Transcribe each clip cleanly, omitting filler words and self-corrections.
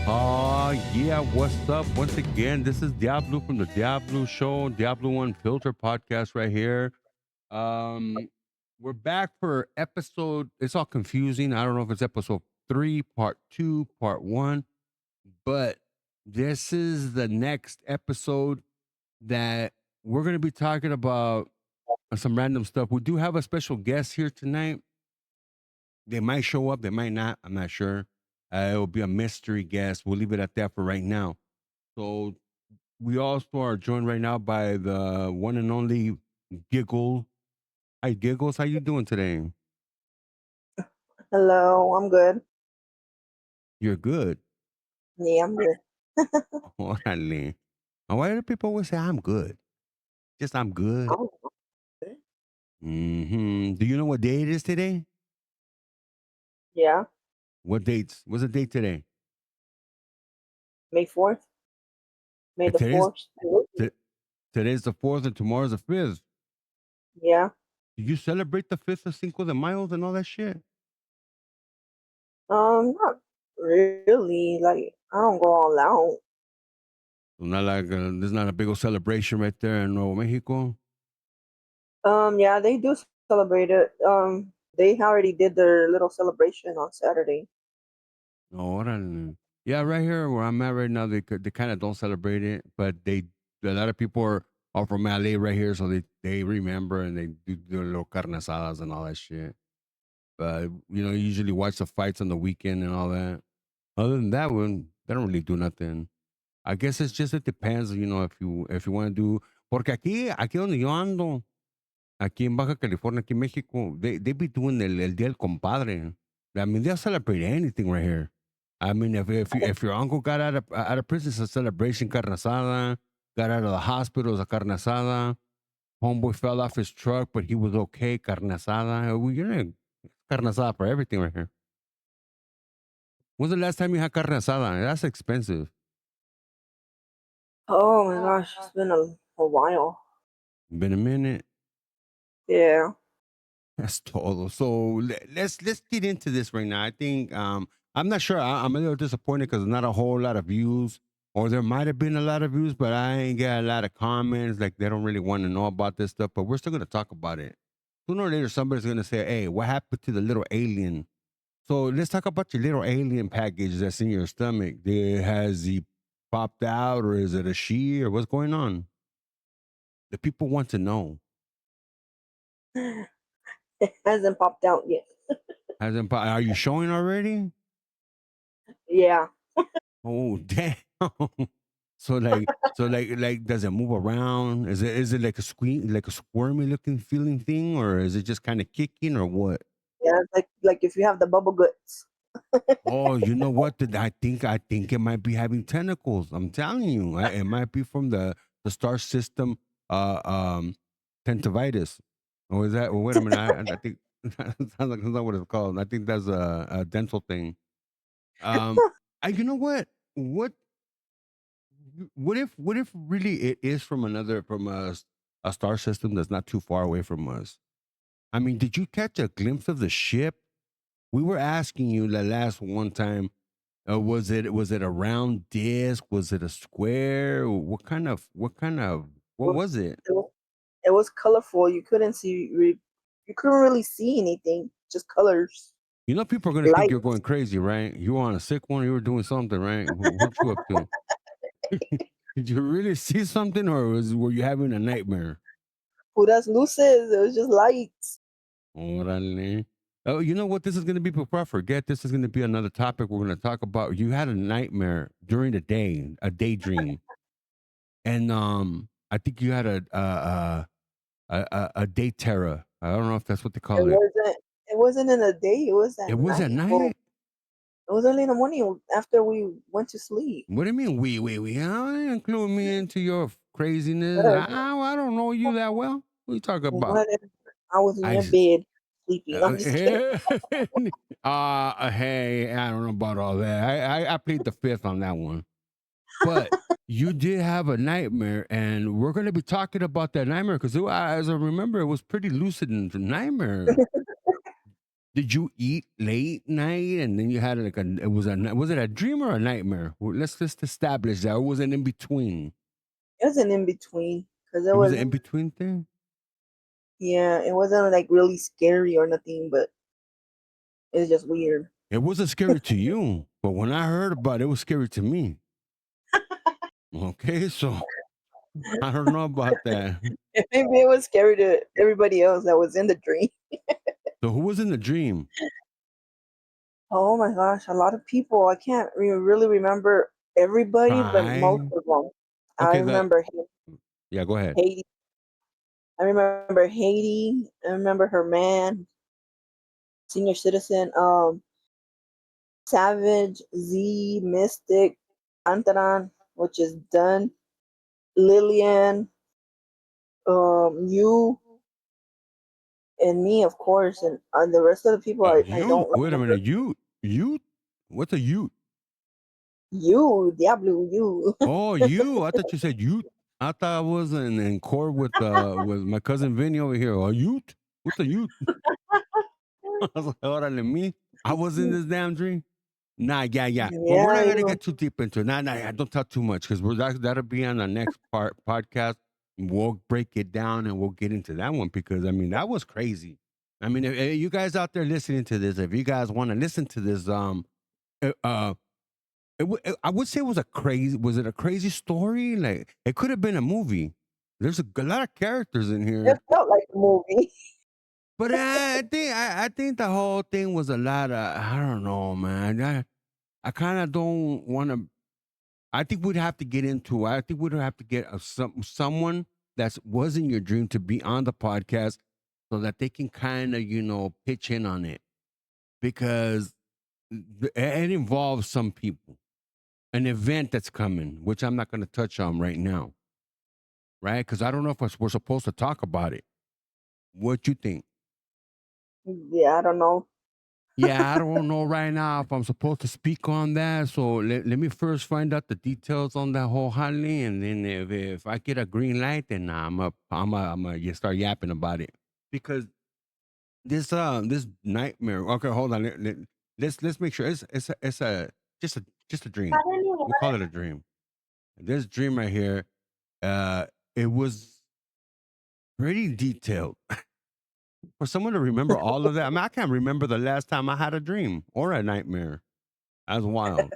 Yeah, what's up? Once again, this is Diablo from the Diablo Show, Diablue Unfiltered podcast right here. Um, we're back for episode. It's all confusing. I don't know if it's episode three, part two, part one, but this is the next episode that we're going to be talking about some random stuff. We do have a special guest here tonight. They might show up, they might not. I'm not sure. It will be a mystery guest. We'll leave it at that for right now. So we also are joined right now by the one and only Giggle. Hi, Giggles. How you doing today? Hello, I'm good. You're good. Yeah, I'm good. Órale. And why do people always say I'm good? Just I'm good. Oh, okay. Do you know what day it is today? Yeah, What dates? What's the date today? May 4th, May the Today's 4th. t- today's the fourth, and tomorrow's the fifth. Yeah. Did you celebrate the fifth of Cinco de Mayo and all that shit? Not really. Like, I don't go all out. So not like there's not a big old celebration right there in Nuevo Mexico. Yeah, they do celebrate it. They already did their little celebration on Saturday. No, órale. Yeah, right here where I'm at right now, they kind of don't celebrate it, but a lot of people are from LA right here, so they remember and they do their little carne asadas and all that shit. But you usually watch the fights on the weekend and all that. Other than that one, they don't really do nothing. I guess it depends, if you want to do. Porque aquí donde yo ando, aquí en Baja California, aquí en México, they be doing el Día del Compadre. I mean, they'll celebrate anything right here. I mean, if your uncle got out of prison, it's a celebration, carne asada. Got out of the hospital, it's a carne asada. Homeboy fell off his truck, but he was okay, carne asada. Carne asada for everything right here. When's the last time you had carne asada? That's expensive. Oh my gosh, it's been a while. Been a minute. Yeah. That's todo. So let's get into this right now. I think I'm not sure. I'm a little disappointed because not a whole lot of views, or there might have been a lot of views, but I ain't got a lot of comments. Like they don't really want to know about this stuff. But we're still gonna talk about it. Sooner or later, somebody's gonna say, "Hey, what happened to the little alien?" So let's talk about your little alien package that's in your stomach. Has he popped out, or is it a she, or what's going on? The people want to know. It hasn't popped out yet. Are you showing already? Yeah. Oh damn! So like, does it move around? Is it like like a squirmy looking feeling thing, or is it just kind of kicking, or what? Yeah, it's like if you have the bubble guts. Oh, you know what? I think it might be having tentacles. I'm telling you, it might be from the star system, uh, um, tentavitis. Or is that? Or wait a minute, I think sounds like that's not what it's called. I think that's a dental thing. Um, you know what? What if really it is from a star system that's not too far away from us? I mean, did you catch a glimpse of the ship? We were asking you the last one time. Was it a round disc? Was it a square? What It was it? was, it was colorful. You couldn't really see anything, just colors, People are gonna think light. you're going crazy, right? You were on a sick one. You were doing something, right? What you up to? Did you really see something, or were you having a nightmare? Puras luces. It was just lights. Órale. Oh, you know what? This is going to be before I forget. This is going to be another topic we're going to talk about. You had a nightmare during the day, a daydream, and I think you had a day terror. I don't know if that's what they It call it. wasn't. It wasn't in the day. It was It at was at night. Well, night. it was early in the morning after we went to sleep. What do you mean? We? How you include me into your craziness? Uh, I don't know you that well. What are you talking about? Whatever. I was in I your bed sleeping. I'm just kidding. Hey, hey, I don't know about all that. I played the fifth on that one. But you did have a nightmare, and we're going to be talking about that nightmare because, as I remember, it was pretty lucid and nightmare. Did you eat late night and then you had like a was it a dream or a nightmare? Well, let's just establish that. Or was it in between? It was an in between because it It was was, an in between thing. yeah, it wasn't like really scary or nothing, but it was just weird. It wasn't scary to you, but when I heard about it, it was scary to me. Okay, so I don't know about that. Maybe it was scary to everybody else that was in the dream. So who was in the dream? Oh my gosh, a lot of people. I can't really remember everybody, but most Hi. of them. I Okay, the remember yeah, go ahead. Haiti. I remember Haiti. I remember her man, senior citizen. Savage, Z, Mystic, Antaran, which is done. Lillian, you, and me, of course, and the rest of the people I You don't wait a remember. minute. You what's a you? You, Diablue, you. Oh, you. I thought you said you. I thought I was in court with my cousin Vinny over here. A youth? What's a youth? I was like, órale, me. I was in this damn dream. Nah, yeah, yeah. But we're Yeah, not gonna you. get too deep into it. Nah, nah, yeah, don't talk too much because that'll be on the next part podcast. We'll break it down and we'll get into that one because I mean that was crazy. I mean, if you guys out there listening to this, if you guys want to listen to this, uh, uh, I would say it was a crazy. Was it a crazy story? Like it could have been a movie. There's a lot of characters in It here, felt like a movie. but I think the whole thing was a lot of I don't know, man. I kind of don't want to. I think we'd have to get into. I think we'd have to get someone that was in your dream to be on the podcast so that they can kind of pitch in on it because it involves some people, an event that's coming, which I'm not going to touch on right now, right? Because I don't know if we're supposed to talk about it. What you think? Yeah, I don't know. Yeah, I don't know right now if I'm supposed to speak on that. So let me first find out the details on that whole Harley, and then if I get a green light, then I'm a start yapping about it because this nightmare. Okay, hold on. Let's make sure it's just a just a dream. We call it a dream. This dream right here, uh, it was pretty detailed for someone to remember all of that. I mean, I can't remember the last time I had a dream or a nightmare. That's wild.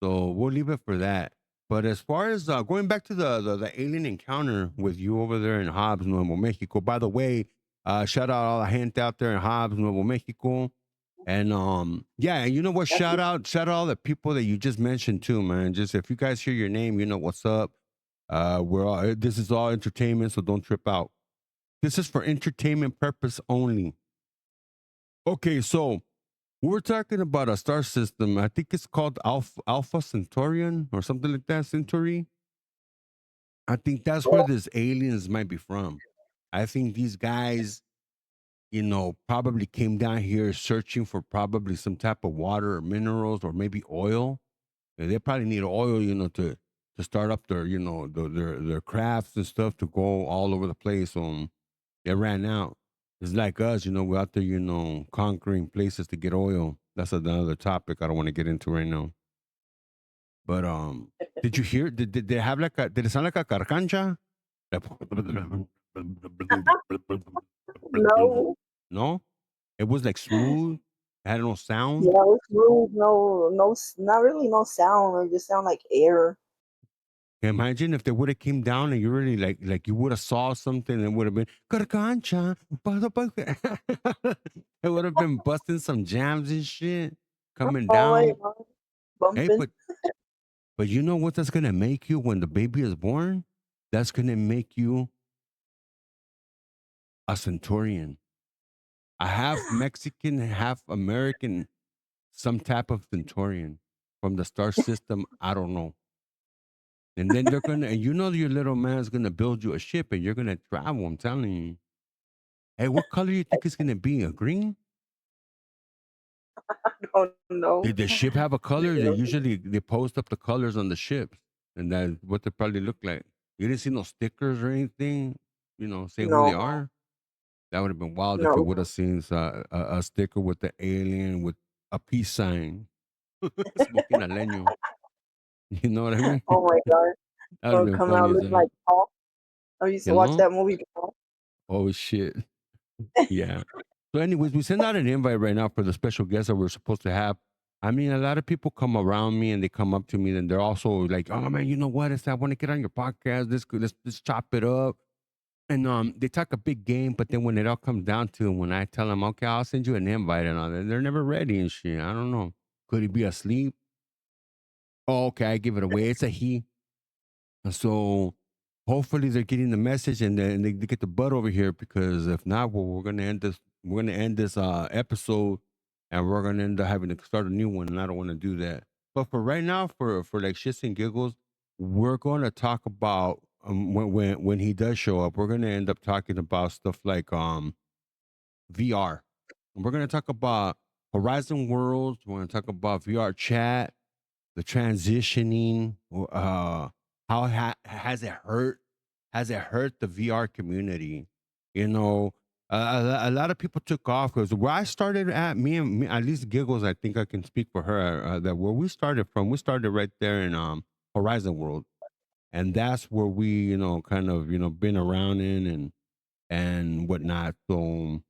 So we'll leave it for that. But as far as going back to the alien encounter with you over there in Hobbs, Nuevo Mexico. By the way, shout out all the gente out there in Hobbs, Nuevo Mexico. And yeah, and you know what? That's Shout out all the people that you just mentioned too, man. Just if you guys hear your name, you know what's up. We're all this is all entertainment, so don't trip out. This is for entertainment purpose only. Okay, so we're talking about a star system. I think it's called Alpha Centaurian or something like that. Centauri. I think that's where these aliens might be from. I think these guys, probably came down here searching for probably some type of water or minerals or maybe oil. And they probably need oil, to start up their, their crafts and stuff to go all over the place. They ran out. It's like us, we're out there, conquering places to get oil. That's another topic I don't want to get into right now. But did you hear? Did they have like a? Did it sound like a carcancha? Like, no. no, it was like smooth. It had no sound. Yeah, it's rude. No, no, not really. No sound. It just sound like air. Imagine if they would have came down and you really like you would have saw something and would have been carcancha. It would have been busting some jams and shit coming Oh my down. god, Hey, bumping. but you know what that's gonna make you when the baby is born? That's gonna make you a centurion, a half Mexican, half American, some type of centurion from the star system. I don't know. And then they're gonna, and your little man's gonna build you a ship, and you're gonna travel. I'm telling you. Hey, what color you think it's gonna be? A green? Oh no. Did the ship have a color? They post up the colors on the ships, and that's what they probably look like. You didn't see no stickers or anything, saying who they No, are. That would have been wild if you No. would have seen a sticker with the alien with a peace sign smoking a leño. You know what I mean? Oh my god. That would have Or been come out funny as looking hell. like Paul. I used to You watch know? that movie. Paul. Oh shit. Yeah. So, anyways, we send out an invite right now for the special guest that we're supposed to have. I mean, a lot of people come around me and they come up to me and they're also like, "Oh man, you know what? I want to get on your podcast. Let's chop it up." And they talk a big game, but then when it all comes down to it, when I tell them, "Okay, I'll send you an invite," and all that, they're never ready and shit. I don't know. Could he be asleep? Oh, okay, I give it away. It's a he. And so hopefully they're getting the message and then they get the butt over here because if not, well, we're gonna end this. We're gonna end this episode, and we're gonna end up having to start a new one. And I don't want to do that. But for right now, for like shits and giggles, we're going to talk about when he does show up. We're gonna end up talking about stuff like VR. We're gonna talk about Horizon Worlds. We're gonna talk about VR chat, the transitioning, how has it hurt? Has it hurt the VR community? You know, a lot of people took off because where I started at, me, at least Giggles, I think I can speak for her. That where we started from, we started right there in Horizon World, and that's where we, kind of, been around in and whatnot. So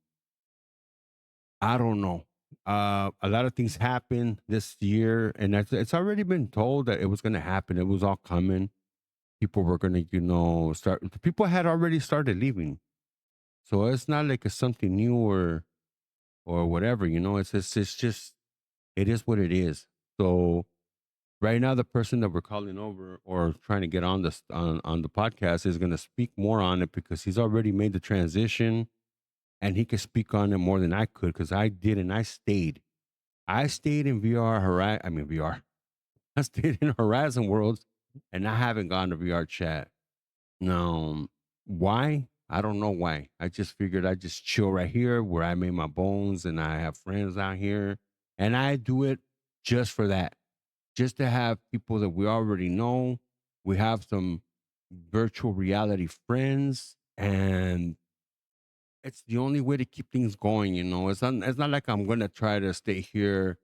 I don't know. A lot of things happened this year, and it's already been told that it was going to happen. It was all coming. People were going to, start. People had already started leaving, so it's not like it's something new or whatever. It's just it is what it is. So right now, the person that we're calling over or trying to get on this on the podcast is going to speak more on it because he's already made the transition, and he could speak on it more than I could because I did and I stayed. I stayed in VR. I mean VR. I stayed in Horizon Worlds, and I haven't gone to VR chat. No, why? I don't know why. I just figured I'd just chill right here where I made my bones, and I have friends out here, and I do it just for that, just to have people that we already know. We have some virtual reality friends, and it's the only way to keep things going. It's not like I'm gonna try to stay here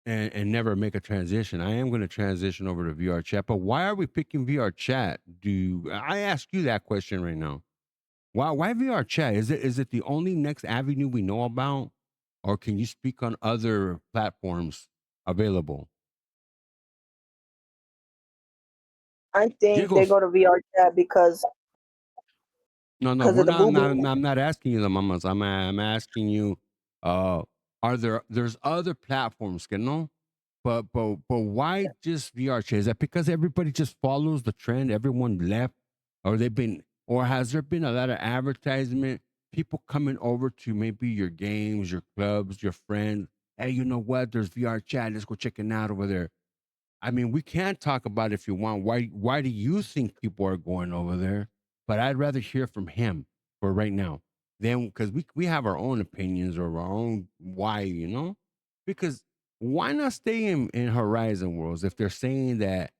and never make a transition. I am going to transition over to VR chat, but why are we picking VR chat? Do I ask you that question right now? Why VR chat? Is it the only next avenue we know about, or can you speak on other platforms available? I think they Giggles. go to VR chat No, no, because we're of the not. boobies. I'm not asking you the mamas. I'm asking you. Uh, there's other platforms, que no? But why just VR chat? Is that because everybody just follows the trend? Everyone left, or has there been a lot of advertisement? People coming over to maybe your games, your clubs, your friends. Hey, you know what? There's VR chat. Let's go check it out over there. I mean, we can talk about it if you want. Why do you think people are going over there? But I'd rather hear from him for right now. Then because we have our own opinions or our own why. Because why not stay in Horizon Worlds if they're saying that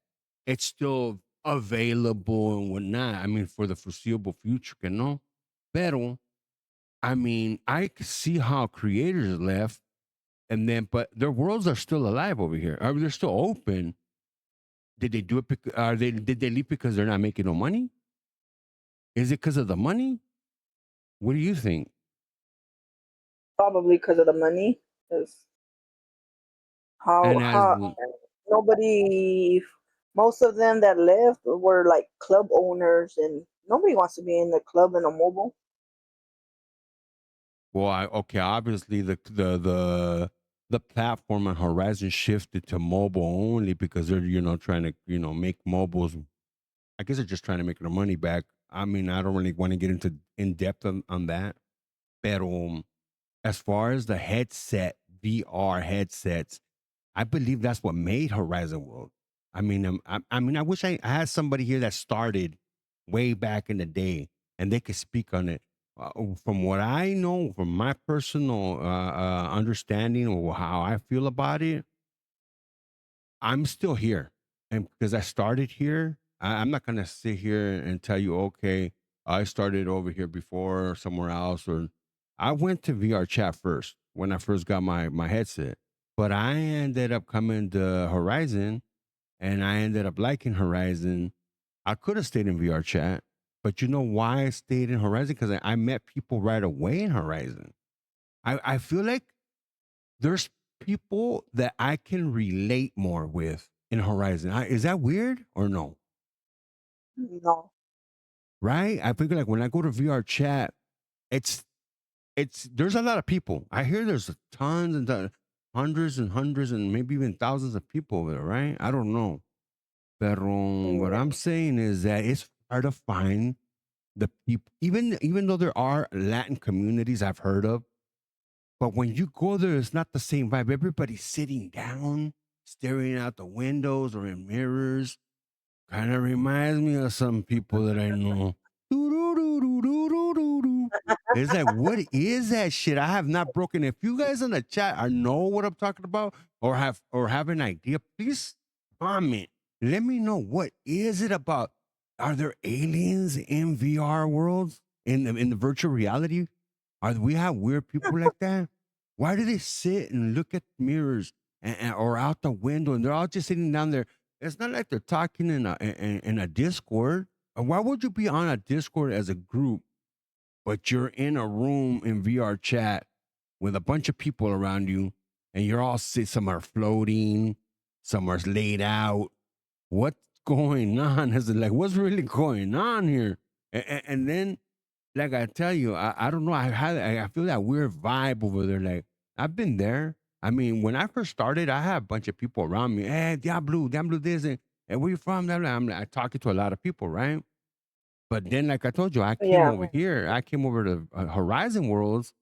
it's still available and whatnot? I mean, for the foreseeable future, no. Pero I mean, I could see how creators left and then but their worlds are still alive over here. I mean, they're still open. Did they do it? Did they leave because they're not making no money? Is it because of the money? What do you think? Probably because of the money. 'Cause And as how nobody, most of them that left were like club owners, and nobody wants to be in the club in a mobile. well, okay, obviously the platform on Horizon shifted to mobile only because they're trying to make mobiles. I guess they're just trying to make their money back. I mean, I don't really want to get into in depth on that, but as far as the headset VR headsets, I believe that's what made Horizon World. I mean, I wish I had somebody here that started way back in the day and they could speak on it. From what I know, from my personal understanding or how I feel about it, I'm still here, and because I started here, I'm not gonna sit here and tell you, okay, I started over here before or somewhere else, or I went to VR chat first when I first got my headset, but I ended up coming to Horizon, and I ended up liking Horizon. I could have stayed in VR chat, but you know why I stayed in Horizon? Because I met people right away in Horizon. I feel like there's people that I can relate more with in Horizon. Is that weird or no? No. Right? I figure like when I go to VR chat, it's it's there's a lot of people. I hear there's tons and hundreds and hundreds and maybe even thousands of people over there, right? I don't know. Pero what Yeah. I'm saying is that it's hard to find the people, even though there are Latin communities I've heard of, but when you go there, it's not the same vibe. Everybody's sitting down, staring out the windows or in mirrors. Kind of reminds me of some people that I know. Doo-doo-doo-doo-doo-doo-doo-doo. It's like, what is that shit? I have not broken. If you guys in the chat are know what I'm talking about or have an idea, please comment. Let me know what is it about. Are there aliens in VR worlds in the virtual reality? Are we have weird people like that? Why do they sit and look at mirrors or out the window and they're all just sitting down there? It's not like they're talking in a Discord. Why would you be on a Discord as a group, but you're in a room in VR chat with a bunch of people around you, and you're all sit? Some are floating, some are laid out. What's going on? Is it like what's really going on here? And then like I tell you, I don't know. I feel that weird vibe over there. Like I've been there. I mean, when I first started, I had a bunch of people around me. Hey, Diablo this, and where you from? Blah, blah. I'm like, talking to a lot of people, right? But then, like I told you, I came Yeah. over here. I came over to Horizon Worlds,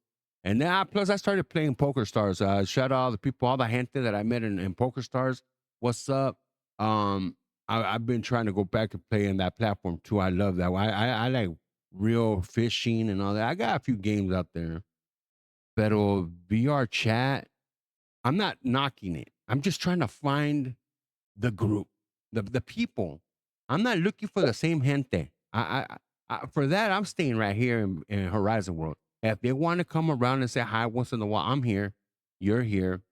and then plus I started playing Poker Stars. Shout out all the people, all the gente that I met in Poker Stars. What's up? Um, I've been trying to go back and play in that platform too. I love that. I like real fishing and all that. I got a few games out there. Pero VR chat, I'm not knocking it. I'm just trying to find the group, the people. I'm not looking for the same gente. For that, I'm staying right here in Horizon World. If they want to come around and say hi once in a while, I'm here. You're here.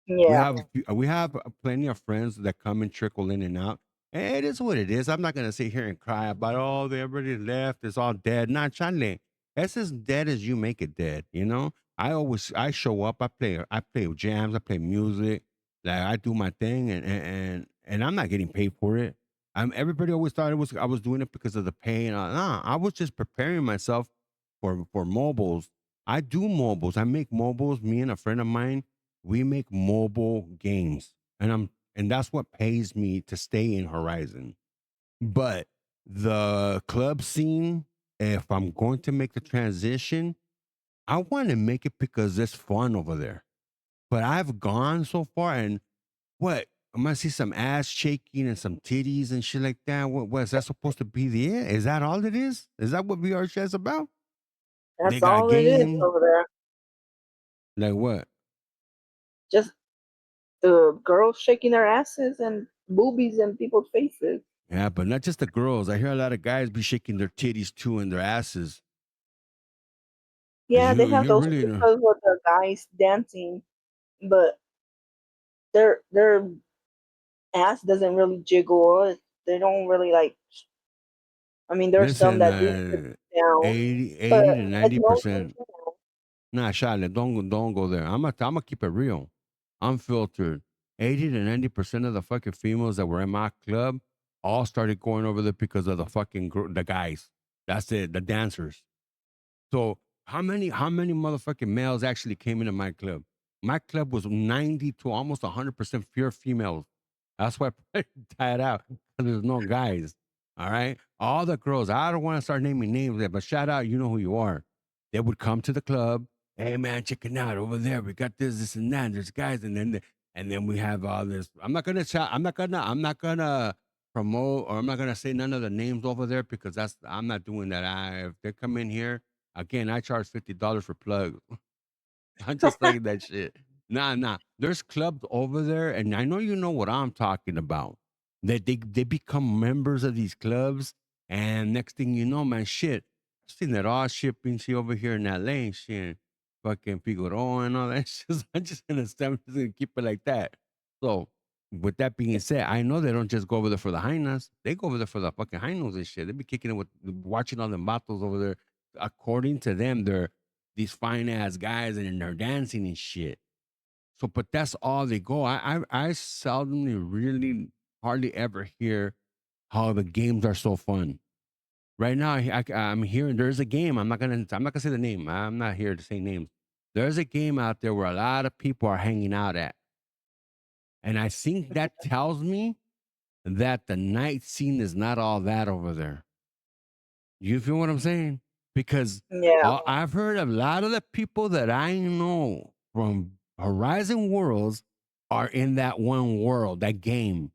We Yeah. have we have plenty of friends that come and trickle in and out. And it is what it is. I'm not gonna sit here and cry about everybody left. It's all dead. Not chale. It's as dead as you make it dead. You know. I show up. I play jams. I play music. Like I do my thing, and I'm not getting paid for it. Everybody always thought it was I was doing it because of the pay. And nah, I was just preparing myself for mobiles. I do mobiles. I make mobiles. Me and a friend of mine, we make mobile games, and that's what pays me to stay in Horizon. But the club scene, if I'm going to make the transition, I want to make it because it's fun over there. But I've gone so far, and what I'm gonna see some ass shaking and some titties and shit like that. What is that supposed to be the end? Is that all it is? Is that what VR chat's about? They That's got all it is game, over there. like what? Just the girls shaking their asses and boobies in people's faces. Yeah, but not just the girls. I hear a lot of guys be shaking their titties too and their asses. Yeah, they have You're those really videos with the guys dancing, but their ass doesn't really jiggle. They don't really like. I mean, there's some listen. that do sit down, 80, but 80 to it's ninety mostly percent. female. Nah, Charlotte, don't go there. I'm gonna keep it real. Unfiltered. 80 to 90% of the fucking females that were in my club all started going over there because of the fucking the guys. That's it, the dancers. So how many motherfucking males actually came into my club? My club was 90 to almost 100% pure females. That's why I tied out because there's no guys. All right. All the girls, I don't want to start naming names there, but shout out, you know who you are. They would come to the club. Hey man, check it out over there. We got this, and that. There's guys, and then we have all this. I'm not gonna promote or I'm not gonna say none of the names over there because I'm not doing that. If they come in here, again, I charge $50 for plugs. I'm just like that shit. Nah, nah. There's clubs over there, and I know you know what I'm talking about. That they become members of these clubs, and next thing you know, man, shit. seen that all shit pinche over here in LA and shit, fucking Figueroa and all that shit. So I'm just gonna keep it like that. So with that being said, I know they don't just go over there for the hyenas. They go over there for the fucking hyenas and shit. They be kicking it with watching all the vatos over there. According to them, they're these fine ass guys and they're dancing and shit. So, but that's all they go. I seldomly really hardly ever hear how the games are so fun. Right now, am hearing there's a game. I'm not gonna say the name. I'm not here to say names. There's a game out there where a lot of people are hanging out at, and I think that tells me that the night scene is not all that over there. You feel what I'm saying? Because Yeah. I've heard a lot of the people that I know from Horizon Worlds are in that one world, that game.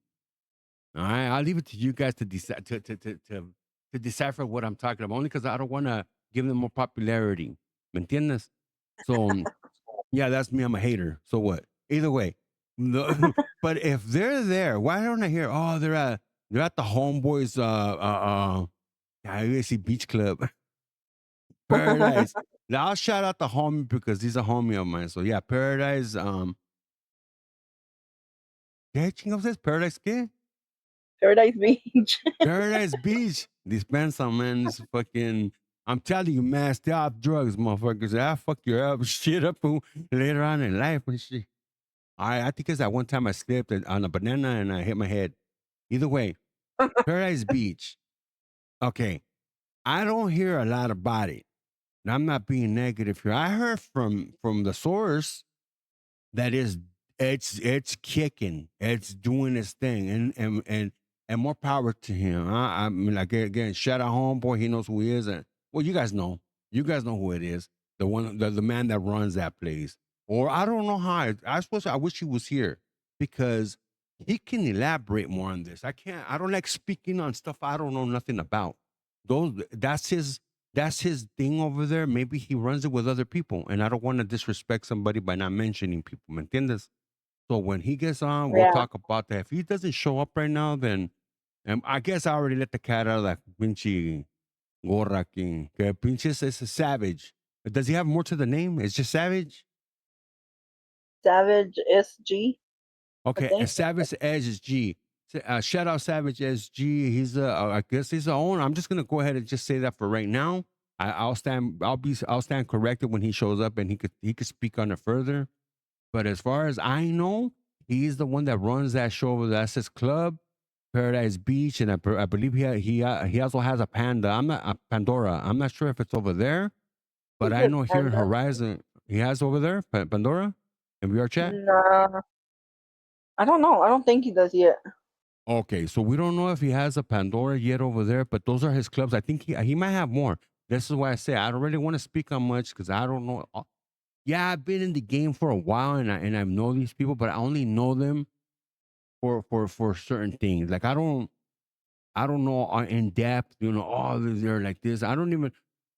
All right, I'll leave it to you guys to decide to decipher what I'm talking about. Only because I don't want to give them more popularity. ¿Me entiendes? So yeah, that's me. I'm a hater. So what? Either way, but if they're there, why don't I hear? Oh, they're at the Homeboys. I see Beach Club, Paradise. Now, I'll shout out the homie because he's a homie of mine. So yeah, Paradise. ¿Qué chingados es Paradise? ¿Qué? Paradise Beach. Paradise Beach. Dispensa, man. This fucking. I'm telling you, man, stay off drugs, motherfuckers. I'll fuck your up shit up later on in life and shit. I think it's that one time I slipped on a banana and I hit my head. Either way, Paradise Beach. Okay. I don't hear a lot about it. And I'm not being negative here. I heard from the source that is it's kicking, it's doing its thing, and more power to him. I mean, like again, shout out homeboy. He knows who he is, and well, you guys know who it is. The one, the man that runs that place. Or I don't know how. I wish he was here because he can elaborate more on this. I can't. I don't like speaking on stuff I don't know nothing about. Those that's his thing over there. Maybe he runs it with other people, and I don't want to disrespect somebody by not mentioning people. ¿Me entiendes? So when he gets on, we'll Yeah. talk about that. If he doesn't show up right now, then I guess I already let the cat out of that pinche gorra king. Que pinche is a savage. Does he have more to the name? It's just savage. Savage SG, I Okay, a think. Savage Edge is G. Shout out Savage SG. I guess he's the owner. I'm just gonna go ahead and just say that for right now. I'll stand corrected when he shows up and he could speak on it further. But as far as I know, he's the one that runs that show over there. That's his club, Paradise Beach, and I believe he also has a panda. I'm not a Pandora. I'm not sure if it's over there, but He I said know here in panda. Horizon he has over there Pandora in VR chat. Nah, I don't know. I don't think he does yet. Okay, so we don't know if he has a Pandora yet over there, but those are his clubs. I think he might have more. This is why I say I don't really want to speak on much because I don't know. Yeah, I've been in the game for a while and I know these people, but I only know them for certain things. Like I don't know in depth. You know, oh, they're like this. I don't even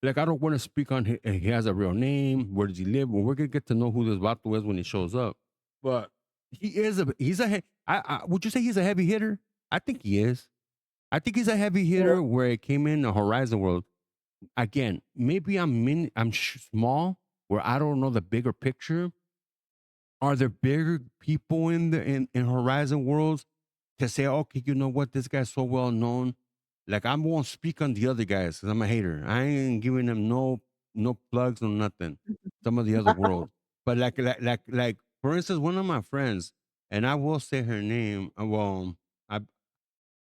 like. I don't want to speak on. He has a real name. Where does he live? Well, we're gonna get to know who this vato is when he shows up. But he's a would you say he's a heavy hitter? I think he is. I think he's a heavy Yeah. hitter where it came in the Horizon World. Again, maybe small where I don't know the bigger picture. Are there bigger people in in Horizon Worlds to say, okay, you know what, this guy's so well known. Like I won't speak on the other guys because I'm a hater. I ain't giving them no plugs, no nothing. Some of the other worlds, but for instance, one of my friends, and I will say her name. I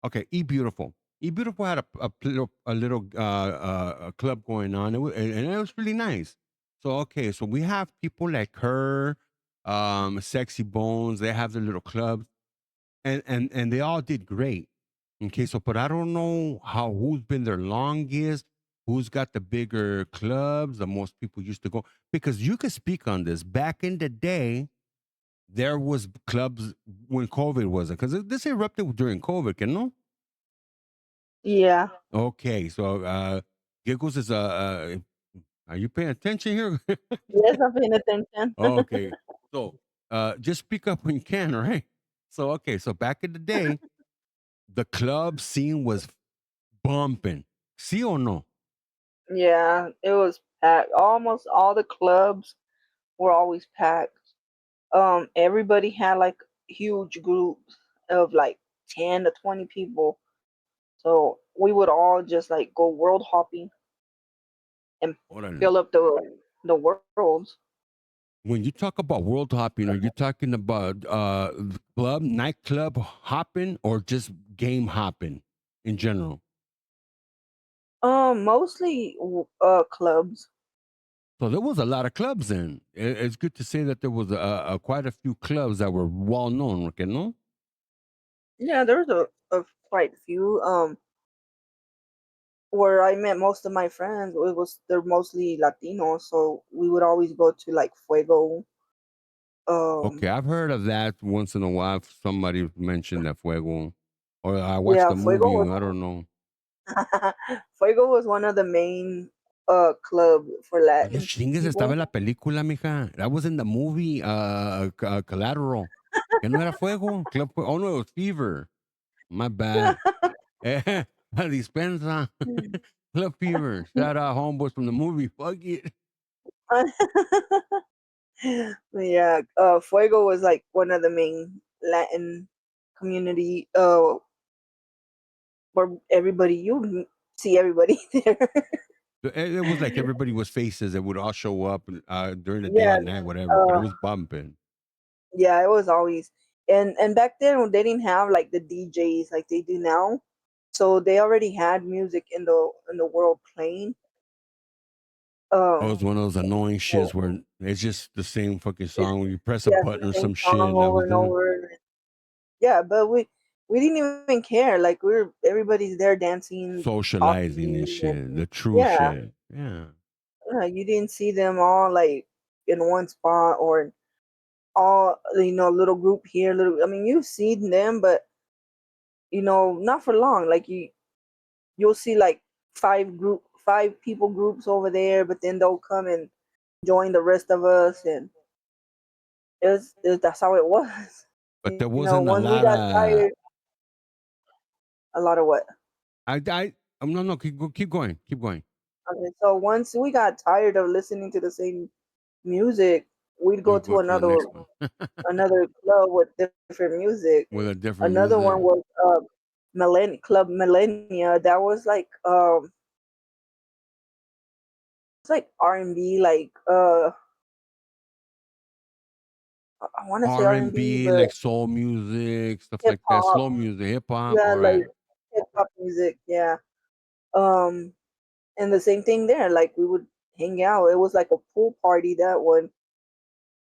Okay, E Beautiful. E Beautiful had a little a club going on, and it was really nice. So okay, so we have people like her, Sexy Bones. They have their little clubs, and they all did great. Okay, so but I don't know who's been their longest, who's got the bigger clubs, the most people used to go because you could speak on this. Back in the day, there was clubs when COVID wasn't because this erupted during COVID, you know. Yeah. Okay, so Giggles is are you paying attention here? Yes, I'm paying attention. Okay, so just speak up when you can, right? So okay, so back in the day, the club scene was bumping. See or no? Yeah, it was packed. Almost all the clubs were always packed. Everybody had like huge groups of like 10 to 20 people. So we would all just like go world hopping and Órale. fill up the worlds. When you talk about world hopping, are you talking about club, nightclub hopping, or just game hopping in general? Mostly clubs. So there was a lot of clubs then. It's good to say that there was quite a few clubs that were well known, okay, no? Yeah, there was a quite a few. Where I met most of my friends, they're mostly Latinos, so we would always go to like Fuego. Okay, Um, I've heard of that once in a while. Somebody mentioned that Fuego, or I watched yeah, the Fuego movie. was I don't know. Fuego was one of the main club for No Latin chingues, estaba people. en la película, mija. That was in the movie, Collateral. Que no era Fuego. Oh no, it was Fever. My bad. La dispensa. Club Fever. Shout out homeboys from the movie. Fuck it. Yeah, Fuego was like one of the main Latin community where everybody you see everybody there. It was like everybody was faces that would all show up during the day Yeah, and night, whatever. But it uh, was bumping. yeah, it was always and back then they didn't have like the DJs like they do now, so they already had music in the world playing. Oh, it's Um, one of those annoying shits so where it's just the same fucking it's song. When you press a yeah, it's the button or same some shit, song and that over was and it. over. Yeah, but we didn't even care. Like we're everybody's there dancing, Socializing and talking, and shit. The true yeah, shit. Yeah. you didn't see them all like in one spot or all little group here, little. I mean, you've seen them, but not for long. Like you'll see like five people groups over there, but then they'll come and join the rest of us, and that's how it was. But there wasn't a Once we lot got of. tired, a lot of what? No, no, keep going. Keep going. Okay, so once we got tired of listening to the same music, we'd You go go to to the next one another club with different music. with a different Another one music. was Club Millennia. That was like it's like R&B, like I want to say R&B, R&B, but like soul music, stuff hip like that. hop. Slow music, hip hop. Yeah, All like right. hip hop music. Yeah. Um, and the same thing there. Like we would hang out. It was like a pool party that one,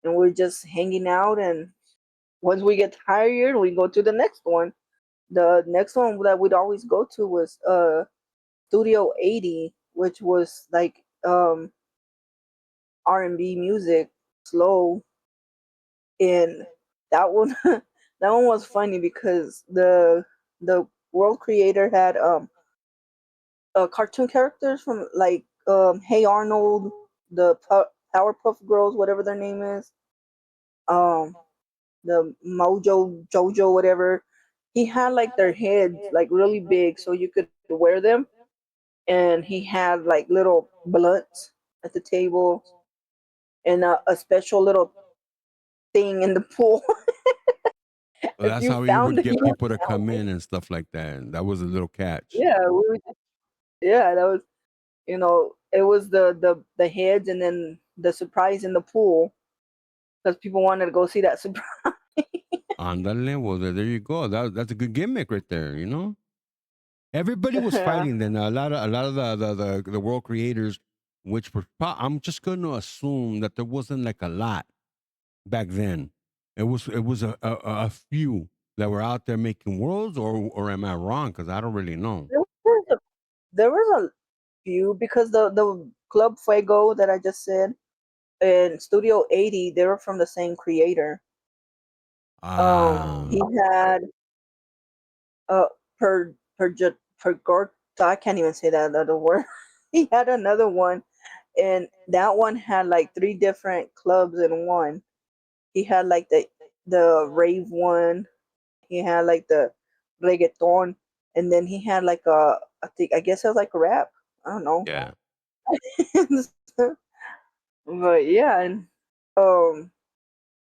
and we're just hanging out. And once we get tired, we go to the next one. The next one that we'd always go to was Studio 80, which was like R&B music, slow, and that one that one was funny because the world creator had cartoon characters from like Hey Arnold, the Powerpuff Girls, whatever their name is, um, the Mojo Jojo, whatever. He had like their heads like really big, so you could wear them, and he had like little blunts at the table and a special little thing in the pool. Well, If that's you how you found would it, get you people to found come it. in and stuff like that. And that was a little catch. Yeah, yeah, that was it was the heads and then the surprise in the pool because people wanted to go see that surprise. Andale, well, there you go. That's a good gimmick right there. Everybody was Yeah, fighting then. A lot of the world creators, which were I'm just going to assume that there wasn't like a lot back then. It was a few that were out there making worlds, or am I wrong? Because I don't really know. there was a, there was a few because the Club Fuego that I just said and Studio 80 they were from the same creator. He Ah, had uh I can't even say that other word. He had another one, and that one had like three different clubs in one. He had like the rave one. He had like the reggaeton, and then he had like I guess it was like rap. I don't know. yeah. But yeah, and um,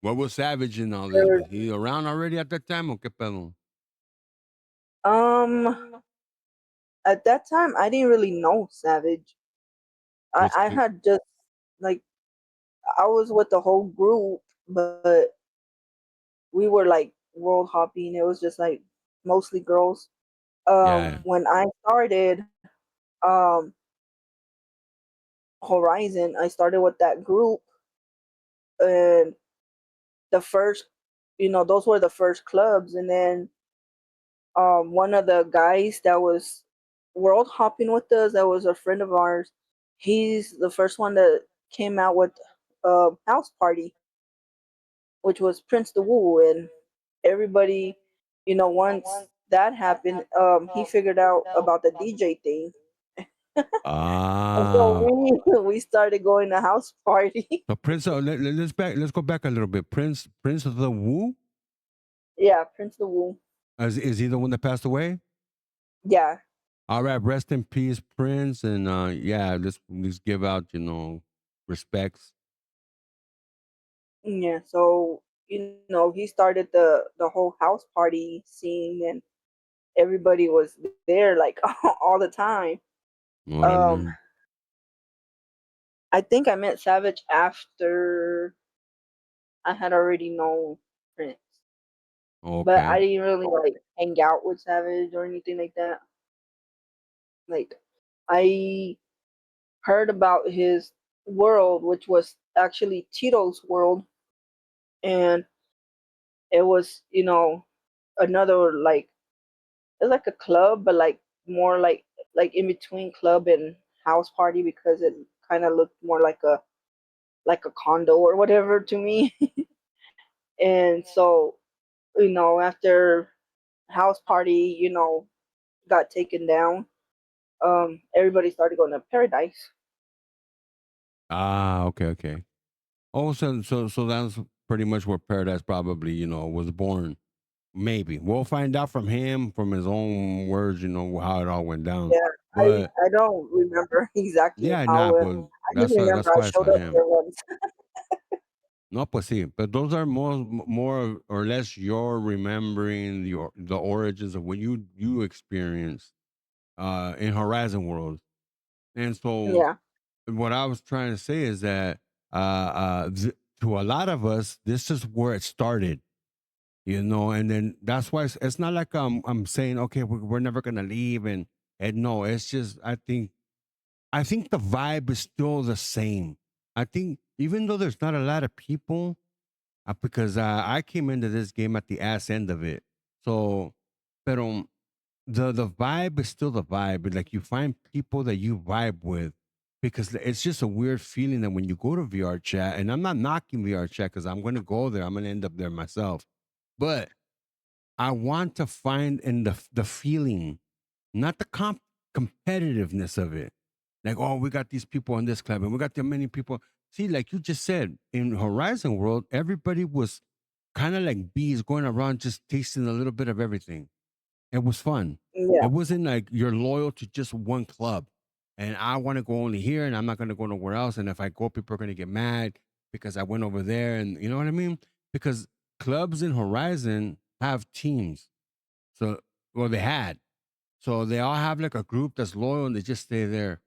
What was Savage in all this? there- Was he around already at that time? O qué pedo? um, at that time I didn't really know Savage. Was I had just like I was with the whole group, but we were like world hopping. It was just like mostly girls. yeah. When I started um Horizon, I started with that group, and the first, those were the first clubs, and then one of the guys that was world hopping with us, that was a friend of ours. He's the first one that came out with house party, which was Prince the Woo, and everybody, once that happened, he figured out about the DJ thing, and so Ah. we started going to house party. So Prince, let's go back a little bit. Prince of the Wu, Yeah, Prince the Woo. is he the one that passed away? Yeah, All right, rest in peace, Prince, and yeah, let's give out respects. yeah. So he started the whole house party scene, and everybody was there like all the time. Um, Órale. I think I met Savage after I had already known Prince, but Okay. I didn't really like hang out with Savage or anything like that. Like I heard about his world, which was actually Tito's world, and it was another like it's like a club, but like more like in between club and house party because it kind of looked more like a condo or whatever to me. And so after house party got taken down, everybody started going to Paradise. Ah, okay, okay. Oh, so that's pretty much where Paradise probably was born. Maybe we'll find out from him, from his own words, how it all went down. Yeah, I But I don't remember exactly yeah, how nah, it. but I just remember that's I why I showed saw up him. there once. No, pues sí, but those are more or less your remembering the origins of what you experienced in Horizon World. And so Yeah, what I was trying to say is that to a lot of us, this is where it started, and then that's why it's not like I'm saying okay, we're never gonna leave, and no, it's just I think the vibe is still the same. I think even though there's not a lot of people, because I came into this game at the ass end of it. So, but the vibe is still the vibe. Like you find people that you vibe with, because it's just a weird feeling that when you go to VR chat, and I'm not knocking VR chat because I'm going to go there. I'm going to end up there myself, but I want to find in the feeling, not the competitiveness of it. Like, oh, we got these people in this club and we got that many people. See, like you just said, in Horizon World, everybody was kind of like bees going around just tasting a little bit of everything. It was fun. yeah, It wasn't like you're loyal to just one club. And I want to go only here and I'm not going to go nowhere else. And if I go, people are going to get mad because I went over there. And you know what I mean? Because clubs in Horizon have teams. So, well, they had. So they all have like a group that's loyal and they just stay there.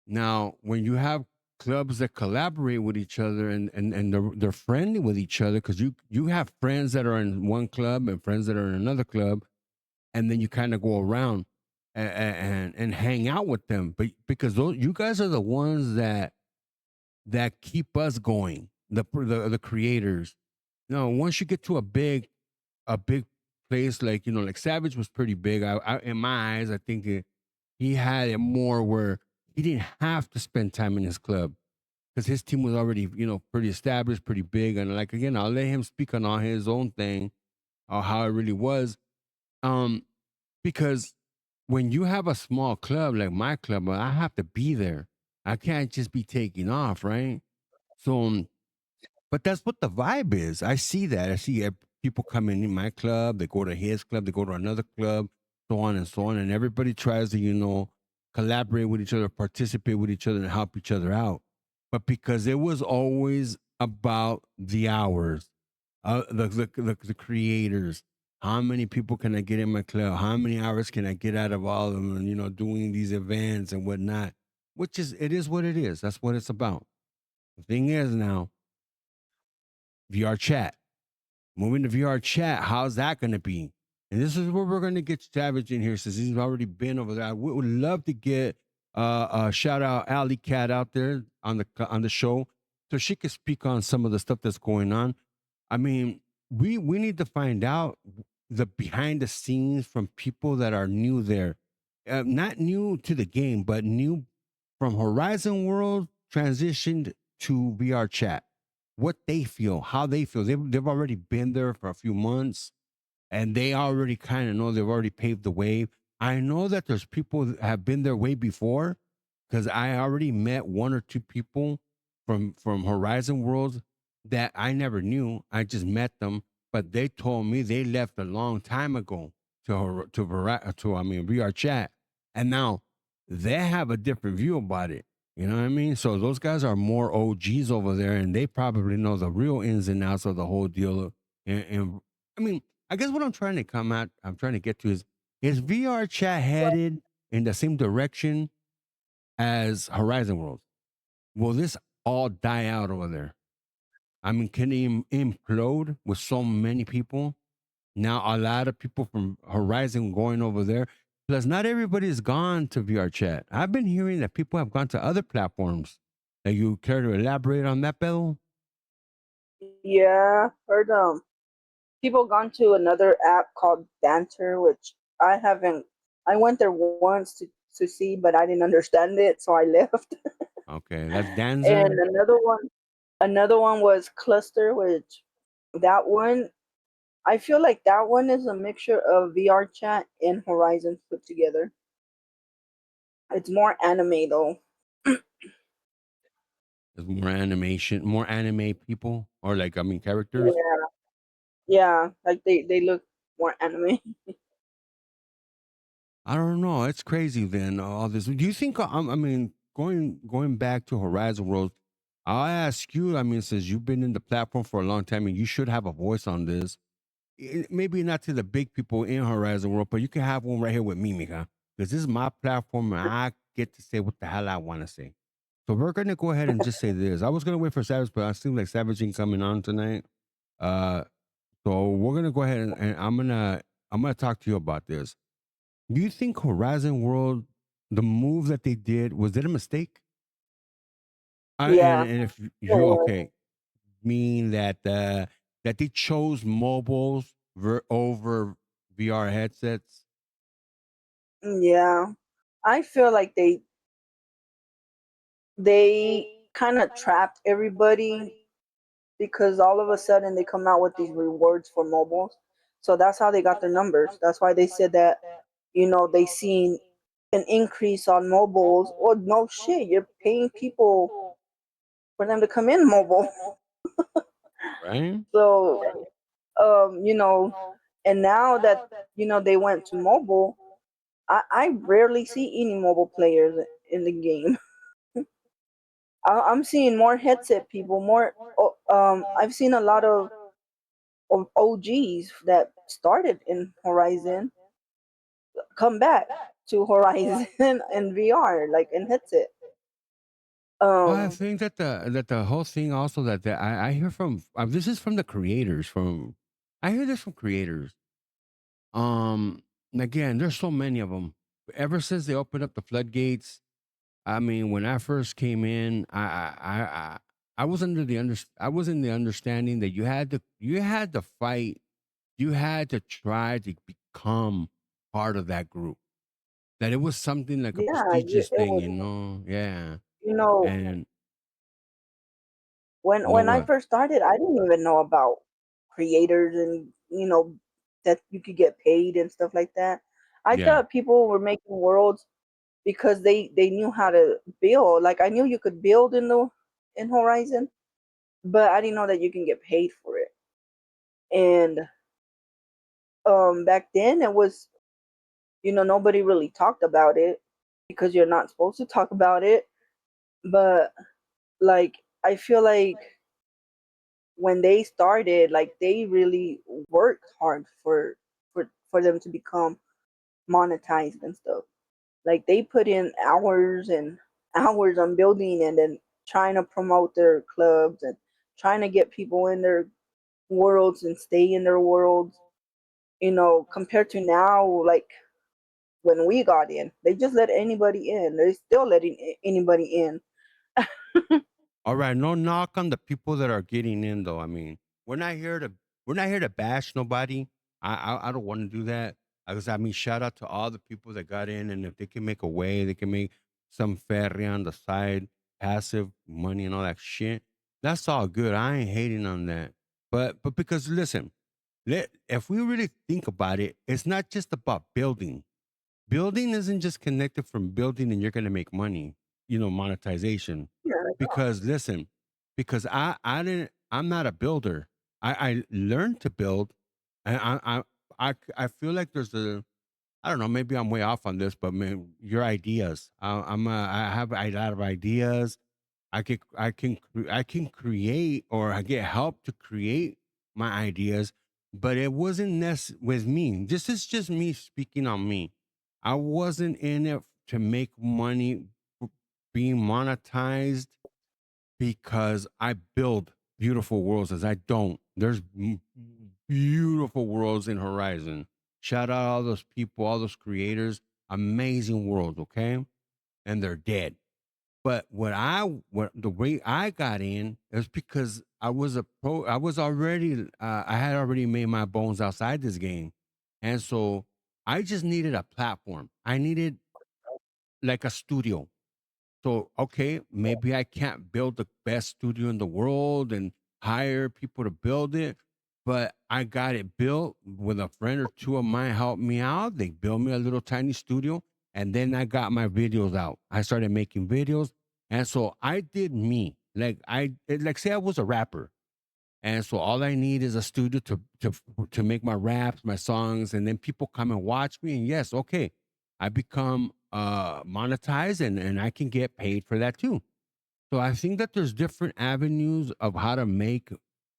Now, when you have clubs that collaborate with each other and they're friendly with each other, because you have friends that are in one club and friends that are in another club, and then you kind of go around and hang out with them. But because those you guys are the ones that keep us going, the creators. Once you get to a big place like like Savage was pretty big. In my eyes, I think he had it more where he didn't have to spend time in his club because his team was already pretty established, pretty big, and like again, I'll let him speak on all his own thing or how it really was. Um, because when you have a small club like my club, I have to be there. I can't just be taking off, right? So, but that's what the vibe is. I see that. I see people come in my club, they go to his club, they go to another club, so on and so on, and everybody tries to collaborate with each other, participate with each other, and help each other out. But because it was always about the hours, the creators. How many people can I get in my club? How many hours can I get out of all of them? And, doing these events and whatnot, which it is what it is. That's what it's about. The thing is now, VR chat. Moving to VR chat, how's that going to be? And this is where we're going to get Savage in here since he's already been over there. I would love to get shout out Alley Cat out there on the show so she could speak on some of the stuff that's going on. I mean, we need to find out the behind the scenes from people that are new there, not new to the game, but new from Horizon World transitioned to VR chat. What they feel, how they feel. They've already been there for a few months and they already kind of know they've already paved the way. I know that there's people that have been there way before because I already met one or two people from Horizon Worlds that I never knew. I just met them, but they told me they left a long time ago to VR chat, and now they have a different view about it. You know what I mean? So those guys are more OGs over there, and they probably know the real ins and outs of the whole deal. And I mean, I guess what I'm trying to get to is VR chat headed in the same direction as Horizon Worlds? Will this all die out over there? I mean, can it implode with so many people? Now, a lot of people from Horizon going over there. Plus, not everybody has gone to VR chat. I've been hearing that people have gone to other platforms. That you care to elaborate on that, Bill? Yeah, heard people gone to another app called Banter, which I haven't. I went there once to see, but I didn't understand it, so I left. Okay, that's And Danzer. another one was Cluster, which that one I feel like that one is a mixture of VR chat and Horizon put together. It's more anime though. There's more animation, more anime people, or like characters. Yeah, yeah, like they look more anime. I don't know. It's crazy. Then all this. Do you think? I mean, going back to Horizon Worlds, I'll ask you. I mean, since you've been in the platform for a long time, and you should have a voice on this. Maybe not to the big people in Horizon World, but you can have one right here with me, Mika, because this is my platform, and I get to say what the hell I want to say. So we're gonna go ahead and just say this. I was gonna wait for Savage, but I seem like Savage ain't coming on tonight. Uh, so we're gonna go ahead and I'm gonna talk to you about this. Do you think Horizon World, the move that they did, was it a mistake? And Yeah, and if it you was. okay, mean that they chose mobiles over VR headsets. Yeah, I feel like they kind of trapped everybody because all of a sudden they come out with these rewards for mobiles. So that's how they got their numbers. That's why they said that, they seen an increase on mobiles. Well, no shit, you're paying people for them to come in mobile. Right? So, and now that, they went to mobile, I rarely see any mobile players in the game. I'm seeing more headset people, I've seen a lot of OGs that started in Horizon come back to Horizon and VR, like in headset. Well, I Um, think that the whole thing also that I hear from this is from the creators from I hear this from creators. Um, again, there's so many of them. Ever since they opened up the floodgates, I mean, when I first came in, I was I was in the understanding that you had to fight, you had to try to become part of that group. That it was something like a yeah, prestigious it thing, was. Yeah. You know, And when I what? first started, I didn't even know about creators and that you could get paid and stuff like that. I Yeah. thought people were making worlds because they knew how to build. Like I knew you could build in Horizon, but I didn't know that you can get paid for it. And back then it was, nobody really talked about it. because you're not supposed to talk about it. But like I feel like when they started, like they really worked hard for them to become monetized and stuff. Like they put in hours and hours on building and then trying to promote their clubs and trying to get people in their worlds and stay in their worlds. Compared to now, like when we got in, they just let anybody in. They're still letting anybody in. All right, no knock on the people that are getting in though. I mean, we're not here to we're not here to bash nobody. I don't want to do that. I mean, shout out to all the people that got in, and if they can make a way, they can make some ferry on the side, passive money and all that shit. That's all good. I ain't hating on that. But because listen, if we really think about it, it's not just about building. Building isn't just connected from building and you're going to make money, monetization. Yeah. Because listen, because I'm not a builder. I learned to build, and I feel like there's I don't know, maybe I'm way off on this, but man, your ideas. I have a lot of ideas. I can create, or I get help to create my ideas, but it wasn't with me. This is just me speaking on me. I wasn't in it to make money, b- being monetized, because I build beautiful worlds. As I don't. There's beautiful worlds in Horizon. Shout out all those people, all those creators. Amazing worlds, okay? And they're dead. But what the way I got in is because I was a pro. I was already I had already made my bones outside this game, and so I just needed a platform. I needed like a studio. So, okay, maybe I can't build the best studio in the world and hire people to build it, but I got it built with a friend or two of mine helped me out. They built me a little tiny studio, and then I got my videos out. I started making videos, and so I did me. Like say I was a rapper, and so all I need is a studio to make my raps, my songs, and then people come and watch me. And yes, okay, I become monetized, and I can get paid for that too. So I think that there's different avenues of how to make,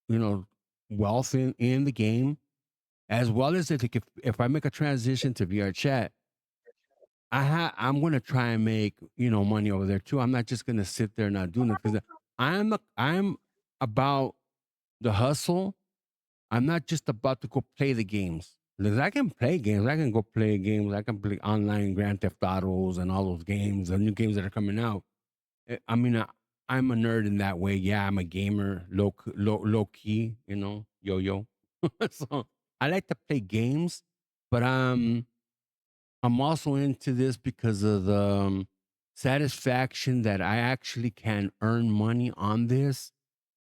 you know, wealth in the game, as well as if I make a transition to VR chat, I'm gonna try and make, money over there too. I'm not just gonna sit there not doing it, because I'm about the hustle. I'm not just about to go play the games. Because I can play games. I can go play games. I can play online Grand Theft Autos and all those games, the new games that are coming out. I mean, I'm a nerd in that way. Yeah, I'm a gamer, low key, yo yo. So I like to play games, but I'm also into this because of the satisfaction that I actually can earn money on this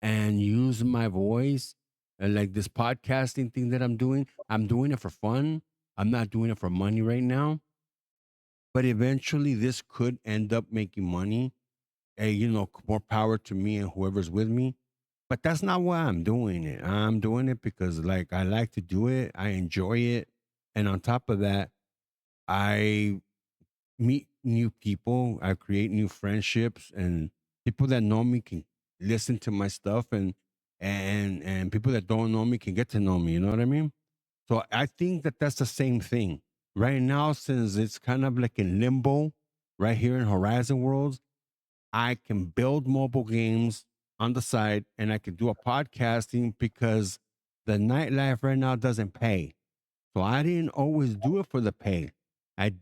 and use my voice. And like this podcasting thing that I'm doing it for fun. I'm not doing it for money right now. But eventually, this could end up making money. Hey, more power to me and whoever's with me. But that's not why I'm doing it. I'm doing it because, like, I like to do it. I enjoy it. And on top of that, I meet new people. I create new friendships, and people that know me can listen to my stuff, and people that don't know me can get to know me. You know what I mean? So I think that that's the same thing right now, since it's kind of like in limbo right here in Horizon Worlds. I can build mobile games on the side, and I can do a podcasting because the nightlife right now doesn't pay. So I didn't always do it for the pay. I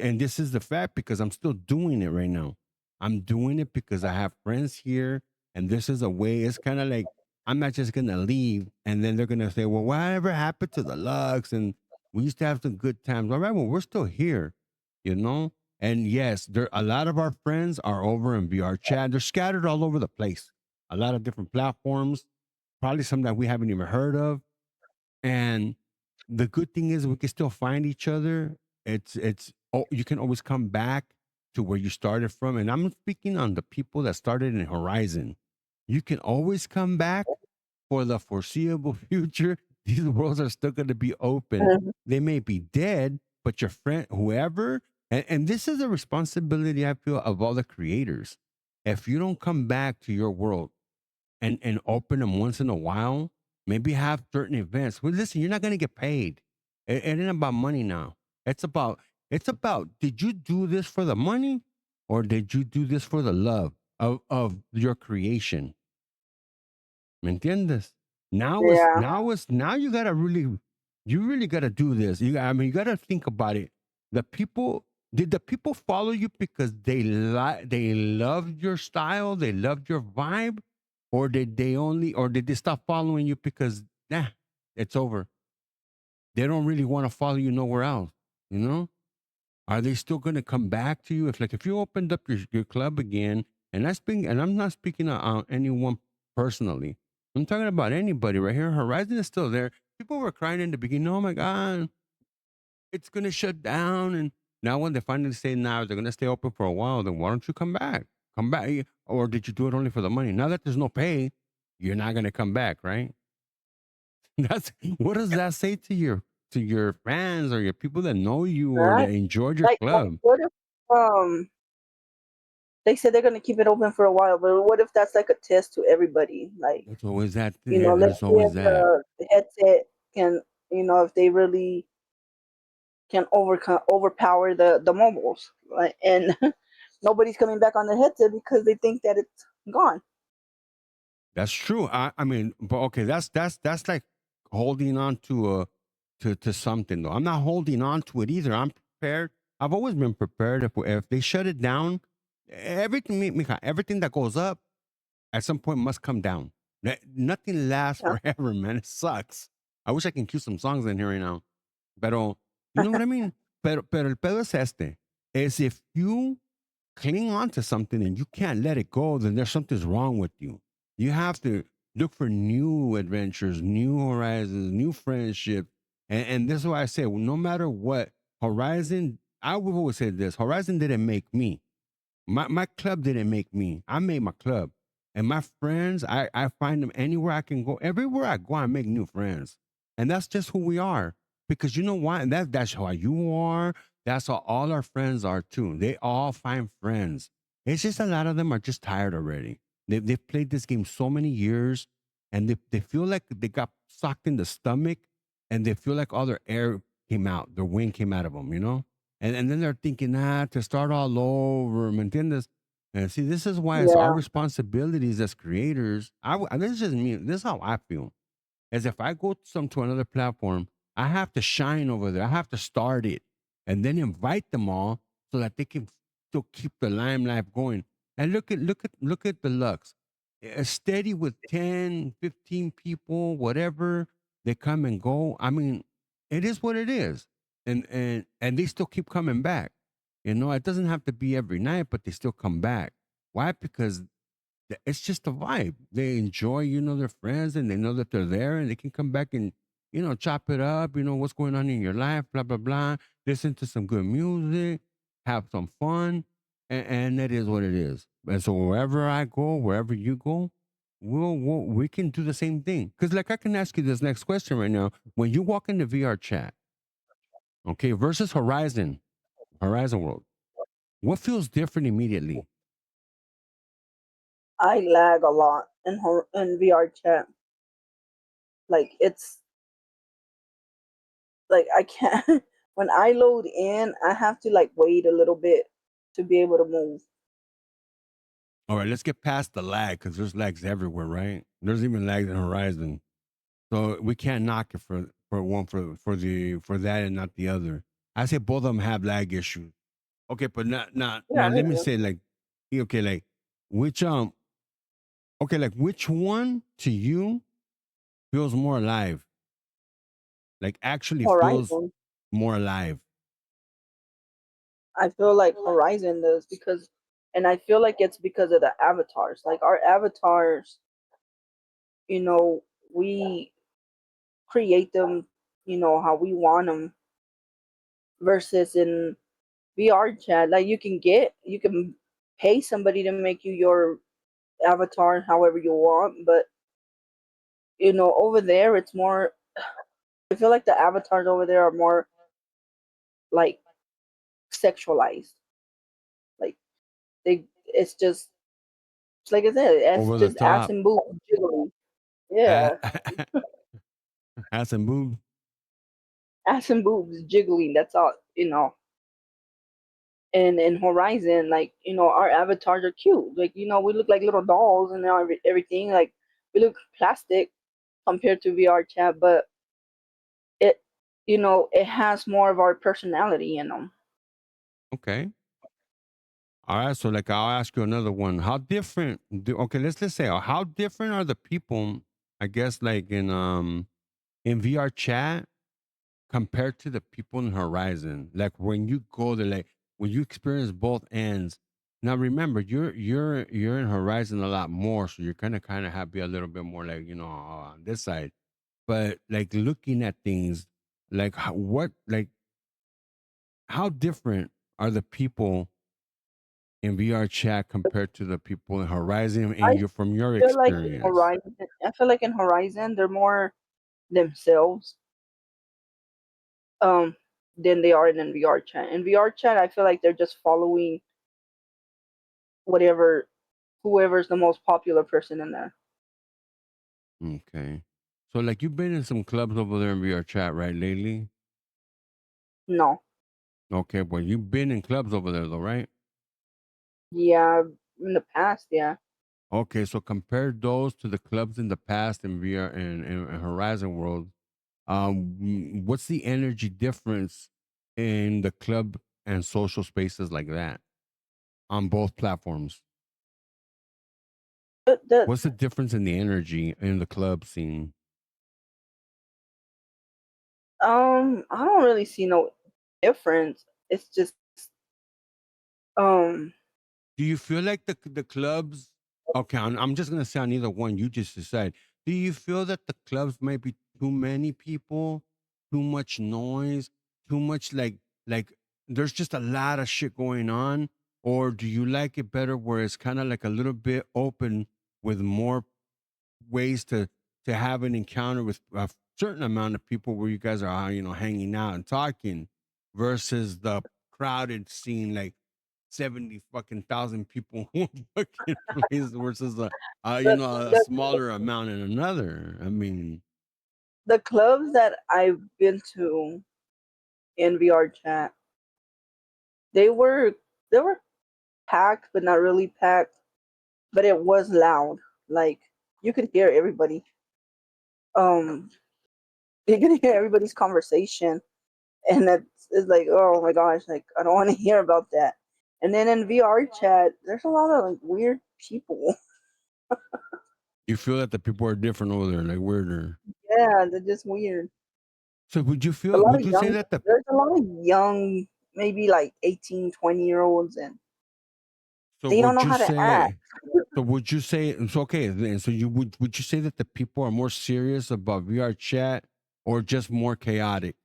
and this is the fact, because I'm still doing it right now. I'm doing it because I have friends here, and this is a way. It's kind of like I'm not just gonna leave, and then they're gonna say, "Well, whatever happened to the Lux?" And we used to have some good times. All right, well, we're still here, you know. And yes, there a lot of our friends are over in VR chat. They're scattered all over the place. A lot of different platforms, probably some that we haven't even heard of. And the good thing is we can still find each other. You can always come back to where you started from. And I'm speaking on the people that started in Horizon. You can always come back for the foreseeable future. These worlds are still going to be open. Mhm. They may be dead, but your friend, whoever And this is a responsibility I feel of all the creators. If you don't come back to your world and open them once in a while, maybe have certain events. Well, listen, you're not going to get paid. It ain't about money now. It's about did you do this for the money or did you do this for the love of your creation? ¿Me entiendes? Yeah. Now you really gotta do this. I mean, you gotta think about it. The people did the people follow you because they loved your style, they loved your vibe, or did they stop following you because it's over. They don't really want to follow you nowhere else, you know? Are they still going to come back to you if you opened up your club again? And I'm not speaking on anyone personally. I'm talking about anybody right here. Horizon is still there. People were crying in the beginning. Oh my god, it's going to shut down. And now when they finally say now they're going to stay open for a while, then why don't you come back? Come back, or did you do it only for the money? Now that there's no pay, you're not going to come back, right? That's what does that say to your fans or your people that know you or Right. that enjoyed your Like, club? what if they said they're gonna keep it open for a while, but what if that's like a test to everybody? Like, There's always that. let's There's see if always that. the headset can, if they really can overpower the mobiles, like, and nobody's coming back on the headset because they think that it's gone. That's true. I mean, but okay, that's like holding on to to something though. I'm not holding on to it either. I'm prepared. I've always been prepared. If they shut it down, everything that goes up at some point must come down. Nothing lasts Yeah. forever, man. It sucks. I wish I can cue some songs in here right now. Pero you know what I mean? Pero el pedo es este. Is if you cling on to something and you can't let it go, then there's something's wrong with you. You have to look for new adventures, new horizons, new friendships. And this is why I say, well, no matter what, Horizon, I would always say this Horizon didn't make me. My club didn't make me. I made my club. And my friends, I find them anywhere I can go. Everywhere I go, I make new friends. And that's just who we are. Because you know why? And that's how you are. That's how all our friends are too. They all find friends. It's just a lot of them are just tired already. They've played this game so many years and they feel like they got sucked in the stomach and they feel like all their air came out, their wind came out of them, you know? And then they're thinking, to start all over, ¿me entiendes? And see, this is why it's our Yeah. responsibilities as creators. And this is just me. This is how I feel. As if I go to another platform, I have to shine over there. I have to start it and then invite them all so that they can still keep the limelight going. And look at the Lux. Steady with 10, 15 people, whatever. They come and go. I mean, it is what it is. And they still keep coming back. It doesn't have to be every night, but they still come back. Why? Because it's just a vibe. They enjoy, their friends and they know that they're there and they can come back and, chop it up, what's going on in your life, blah, blah, blah. Listen to some good music, have some fun. And that is what it is. And so wherever I go, wherever you go, we can do the same thing. Because like I can ask you this next question right now. When you walk in the VR chat, okay, versus Horizon World, what feels different immediately? I lag a lot in VR chat. Like, it's like I can't when I load in, I have to like wait a little bit to be able to move. All right, let's get past the lag because there's lags everywhere, right? There's even lags in Horizon, so we can't knock it for that and not the other. I say both of them have lag issues. Okay, but not Yeah, now. I Let me do. say okay, which which one to you feels more alive? Like actually feels Horizon. more alive. I feel like Horizon does because, and I feel like it's because of the avatars. Like our avatars, you know, we create them, how we want them. Versus in VR chat, like you can pay somebody to make you your avatar however you want, but over there it's more. I feel like the avatars over there are more like sexualized. Like it's just like I said, it's Over the just ass top. and boobs jiggling. A- Yeah, Ass and boob. ass and boobs jiggling. That's all, And in Horizon, like our avatars are cute. Like we look like little dolls and everything. Like we look plastic compared to VR chat, but it it has more of our personality. Okay. All right. So like I'll ask you another one. How different okay, let's say how different are the people, I guess like in VR chat compared to the people in Horizon? Like when you go to like when you experience both ends. Now remember, you're in Horizon a lot more, so you're gonna kind of have be a little bit more like on this side. But like looking at things, like how different are the people in VR chat compared to the people in Horizon, I and you from your feel like in experience? Horizon, they're more themselves um than they are in VR chat. In VR chat, I feel like they're just following whatever whoever's the most popular person in there. Okay. So like you've been in some clubs over there in VR chat, right, lately? No. Okay, well you've been in clubs over there though, right? Yeah, in the past, yeah. Okay, so compare those to the clubs in the past in VR and Horizon World. What's the energy difference in the club and social spaces like that on both platforms? The What's the difference in the energy in the club scene? I don't really see no difference. It's just um Do you feel like the clubs? Okay, I'm just gonna say on either one. You just decide. Do you feel that the clubs might be too many people, too much noise, too much like there's just a lot of shit going on, or do you like it better where it's kind of like a little bit open with more ways to have an encounter with a certain amount of people where you guys are hanging out and talking versus the crowded scene like 70 fucking thousand people in one fucking place versus the a the smaller amount in another. I mean, the clubs that I've been to in VR chat, they were they were packed but not really packed, but it was loud. Like you could hear everybody. Um you could hear everybody's conversation, and it's like, oh my gosh, like I don't want to hear about that. And then in VR chat, there's a lot of like weird people. you feel that the people are different over there, like weirder. Yeah, they're just weird. So A lot would of you say young that the There's a lot of young, maybe like 18, 20 year olds, and so they don't would know you how to act. say it's okay then, so you would you say that the people are more serious about VR chat or just more chaotic?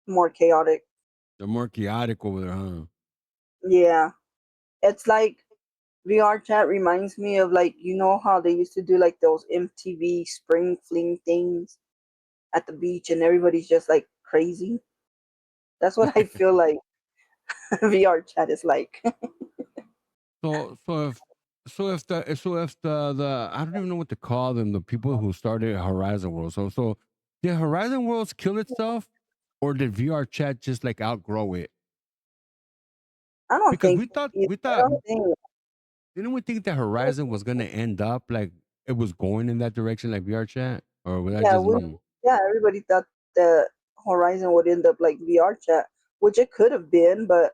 More chaotic. They're more chaotic over there, huh? Yeah. It's like VR chat reminds me of, like, how they used to do like those MTV spring fling things at the beach and everybody's just like crazy. That's what I feel like VR chat is like. So if the I don't even know what to call them, the people who started Horizon World. So did Horizon Worlds kill itself, or did VR chat just like outgrow it? I don't Because think we I thought don't think didn't we think that Horizon was gonna end up like it was going in that direction, like VR chat, or was that yeah, just me? everybody thought that Horizon would end up like VR chat, which it could have been, but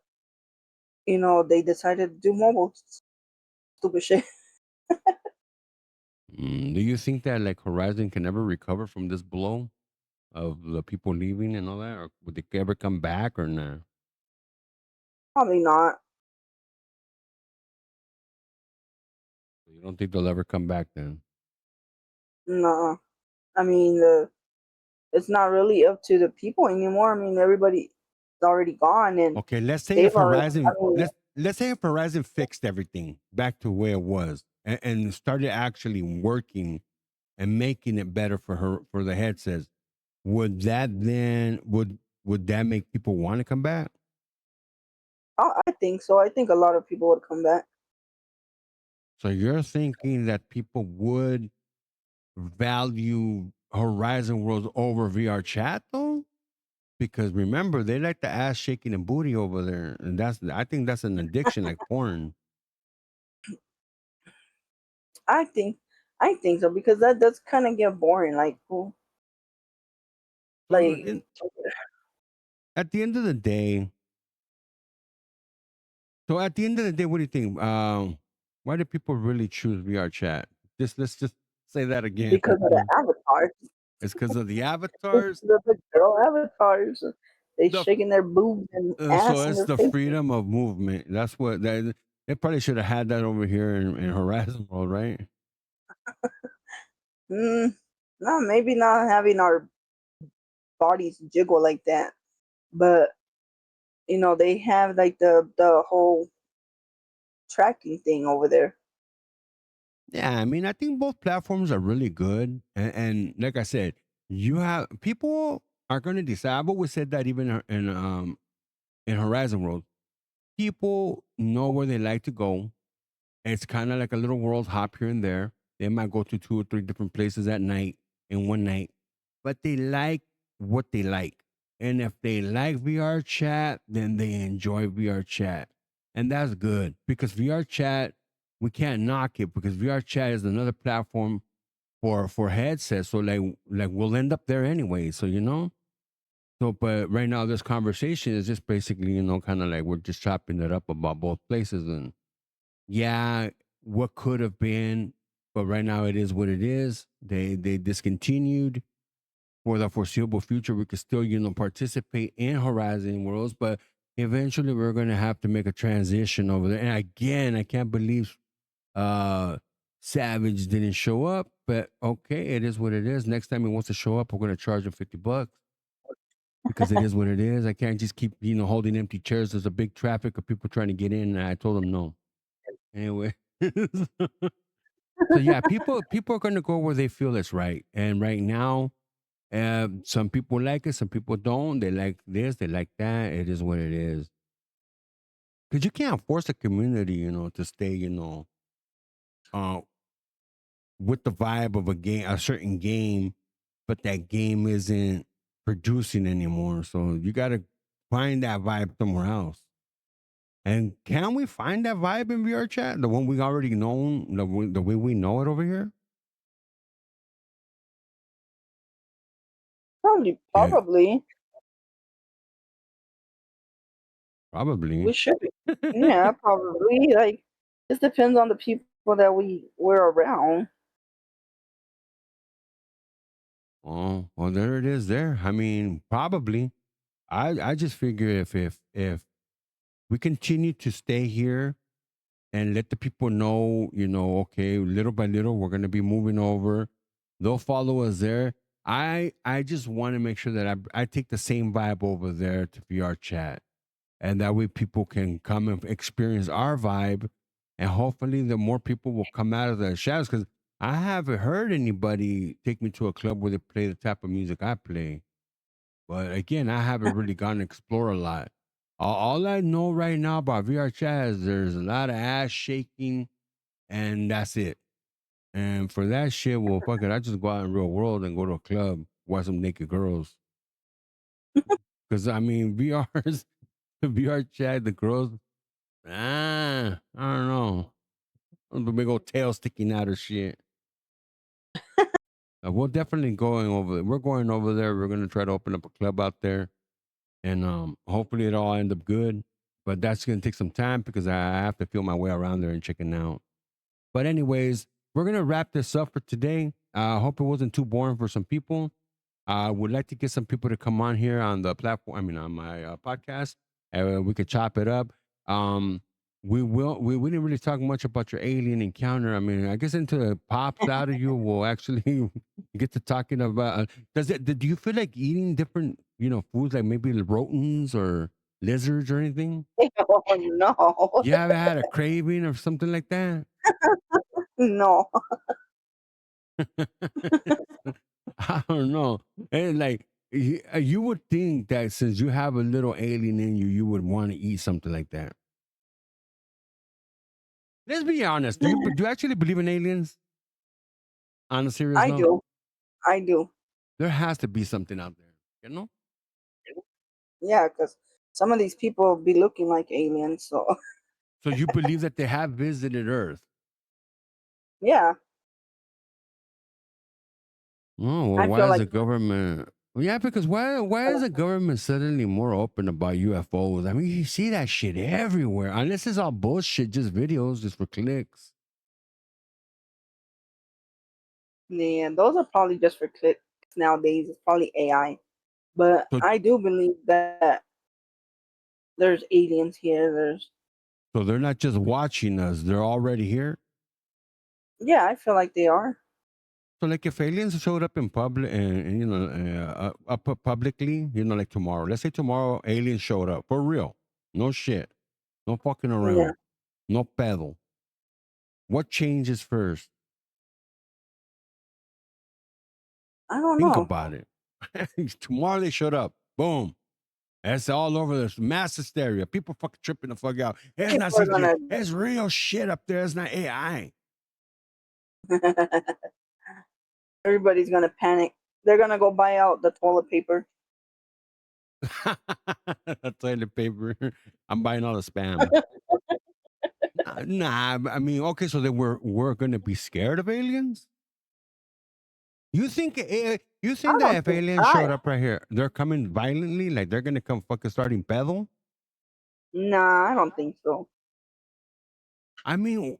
they decided to do mobile stupid shit. Do you think that like Horizon can ever recover from this blow of the people leaving and all that, or would they ever come back or not? Probably not. You don't think they'll ever come back then? No. I mean, it's not really up to the people anymore. I mean, everybody's already gone, and Okay, let's say they've if already. I Horizon mean, let's say if Horizon fixed everything back to where it was and started actually working and making it better for her for the headsets, would that then would that make people want to come back? I think so. I think a lot of people would come back So you're thinking that people would value Horizon Worlds over VR chat though? Because remember, they like the ass shaking and booty over there, and that's I think that's an addiction like porn. I think I think so because that does kind of get boring. Like, So like at the end of the day, what do you think? Why do people really choose VR chat? Just let's just say that again. because of the avatars, It's because of the it's avatars. the girl avatars. They The shaking their boobs and so ass in it's their the faces. freedom of movement. That's what that they probably should have had that over here in Horizon World, right? Mm, no, maybe not having our bodies jiggle like that, but they have like the whole tracking thing over there Yeah, I mean, I think both platforms are really good, and like I said, you have people are going to decide. I've always said that even in Horizon World, people know where they like to go. It's kind of like a little world hop here and there. They might go to 2 or 3 different places at night in one night, but they like what they like. And if they like VR chat, then they enjoy VR chat. And that's good because VR chat, we can't knock it because VR chat is another platform for headsets. So like we'll end up there anyway. So so, but right now, this conversation is just basically, kind of like we're just chopping it up about both places. And yeah, what could have been, but right now it is what it is. They discontinued for the foreseeable future. We could still, participate in Horizon Worlds, but eventually we're going to have to make a transition over there. And again, I can't believe uh Savage didn't show up, but okay, it is what it is. Next time he wants to show up, we're going to charge him $50 because it is what it is. I can't just keep, holding empty chairs. There's a big traffic of people trying to get in, and I told him no. Anyway, so yeah, people are going to go where they feel it's right, and right now, some people like it, some people don't. They like this, they like that. It is what it is. Because you can't force a community, to stay, uh, with the vibe of a certain game, but that game isn't producing anymore. So you got to find that vibe somewhere else. And can we find that vibe in VR chat? The one we already know, the way we know it over here? probably Yeah, probably probably. we should. Yeah, probably. Like, just depends on the people that we're around. Oh, well, there it is. There. I mean, probably. I just figure if we continue to stay here and let the people know, okay, little by little, we're gonna be moving over. They'll follow us there. I just want to make sure that I take the same vibe over there to VR chat, and that way people can come and experience our vibe, and hopefully the more people will come out of the shadows because I haven't heard anybody take me to a club where they play the type of music I play. But again, I haven't really gone to explore a lot. All I know right now about VR chat is there's a lot of ass shaking, and that's it. And for that shit, well, fuck it, I just go out in real world and go to a club, watch some naked girls. Because I mean, VR's VR chat, the girls, I don't know, the big old tail sticking out of shit. We're definitely going over. We're going over there. We're gonna try to open up a club out there, and hopefully it all end up good. But that's gonna take some time because I have to feel my way around there and checking out. But anyways, we're gonna wrap this up for today. I hope it wasn't too boring for some people. I would like to get some people to come on here on the platform. I mean, on my podcast, and we could chop it up. Um, we will. We didn't really talk much about your alien encounter. I mean, I guess until it pops out of you, we'll actually get to talking about. Does it? Do you feel like eating different, foods like maybe rodents or lizards or anything? Oh no, You ever had a craving or something like that? no. I don't know. And like You would think that since you have a little alien in you, you would want to eat something like that. Let's be honest. Do you actually believe in aliens? On a serious I note, do. I do. there has to be something out there. You know. Yeah, because some of these people be looking like aliens. So So you believe that they have visited Earth? yeah, Oh well, I why feel is like the government? Well, yeah, because why is the government suddenly more open about UFOs? I mean, you see that shit everywhere. Unless it's all bullshit, just videos, just for clicks. yeah, those are probably just for clicks nowadays. It's probably AI. But So I do believe that there's aliens here. There's so they're not just watching us; they're already here. yeah, I feel like they are. So like if aliens showed up in public and up publicly, like tomorrow. Let's say tomorrow aliens showed up for real. No shit. No fucking Yeah, around. No peddle. What changes first? I don't Think know. about it. Tomorrow they showed up. Boom. That's all over this mass hysteria. People fucking tripping the fuck out. It's not People are CGI. gonna It's real shit up there. It's not AI. everybody's gonna panic. They're gonna go buy out the toilet paper. Toilet paper. I'm buying all the spam. Nah, I mean, okay, so then we're gonna be scared of aliens? You I think that don't if think aliens I showed up right here, they're coming violently, like they're gonna come fucking starting peddle? nah, I don't think so. I mean, I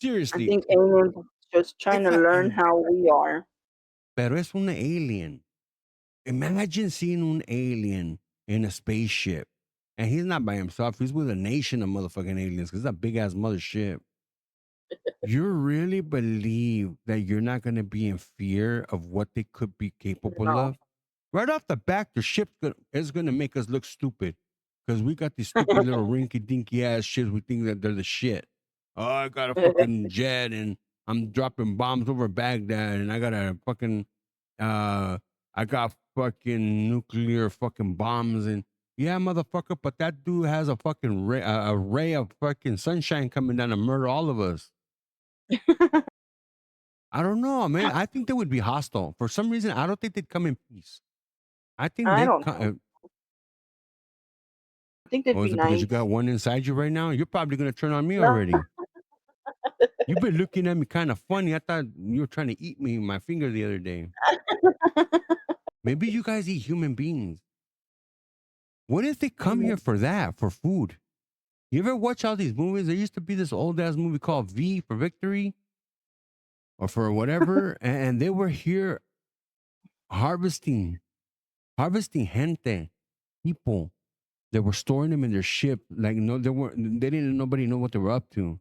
seriously, think aliens are just trying it's to a learn how we are. pero es un alien. Imagine seeing an alien in a spaceship. And he's not by himself. He's with a nation of motherfucking aliens because it's a big ass mothership. You really believe that you're not going to be in fear of what they could be capable No. of? Right off the back, the ship is going to make us look stupid because we got these stupid little rinky dinky ass shits. We think that they're the shit. Oh, I got a fucking jet and I'm dropping bombs over Baghdad and I got a fucking uh, I got fucking nuclear fucking bombs and yeah, motherfucker. But that dude has a fucking a ray of fucking sunshine coming down to murder all of us. I don't know, man. I think they would be hostile for some reason. I don't think they'd come in peace. I think I they'd don't know. come. I think they'd Oh, be is it because you got nice. one inside you right now? You're probably gonna turn on me No. already. You've been looking at me kind of funny. I thought you were trying to eat me my finger the other day. Maybe you guys eat human beings. What if they come here for that, for food? You ever watch all these movies? There used to be this old ass movie called V for Victory or for whatever, and they were here harvesting, harvesting gente, people. They were storing them in their ship. Like no, they weren't. They didn't. Nobody know what they were up to.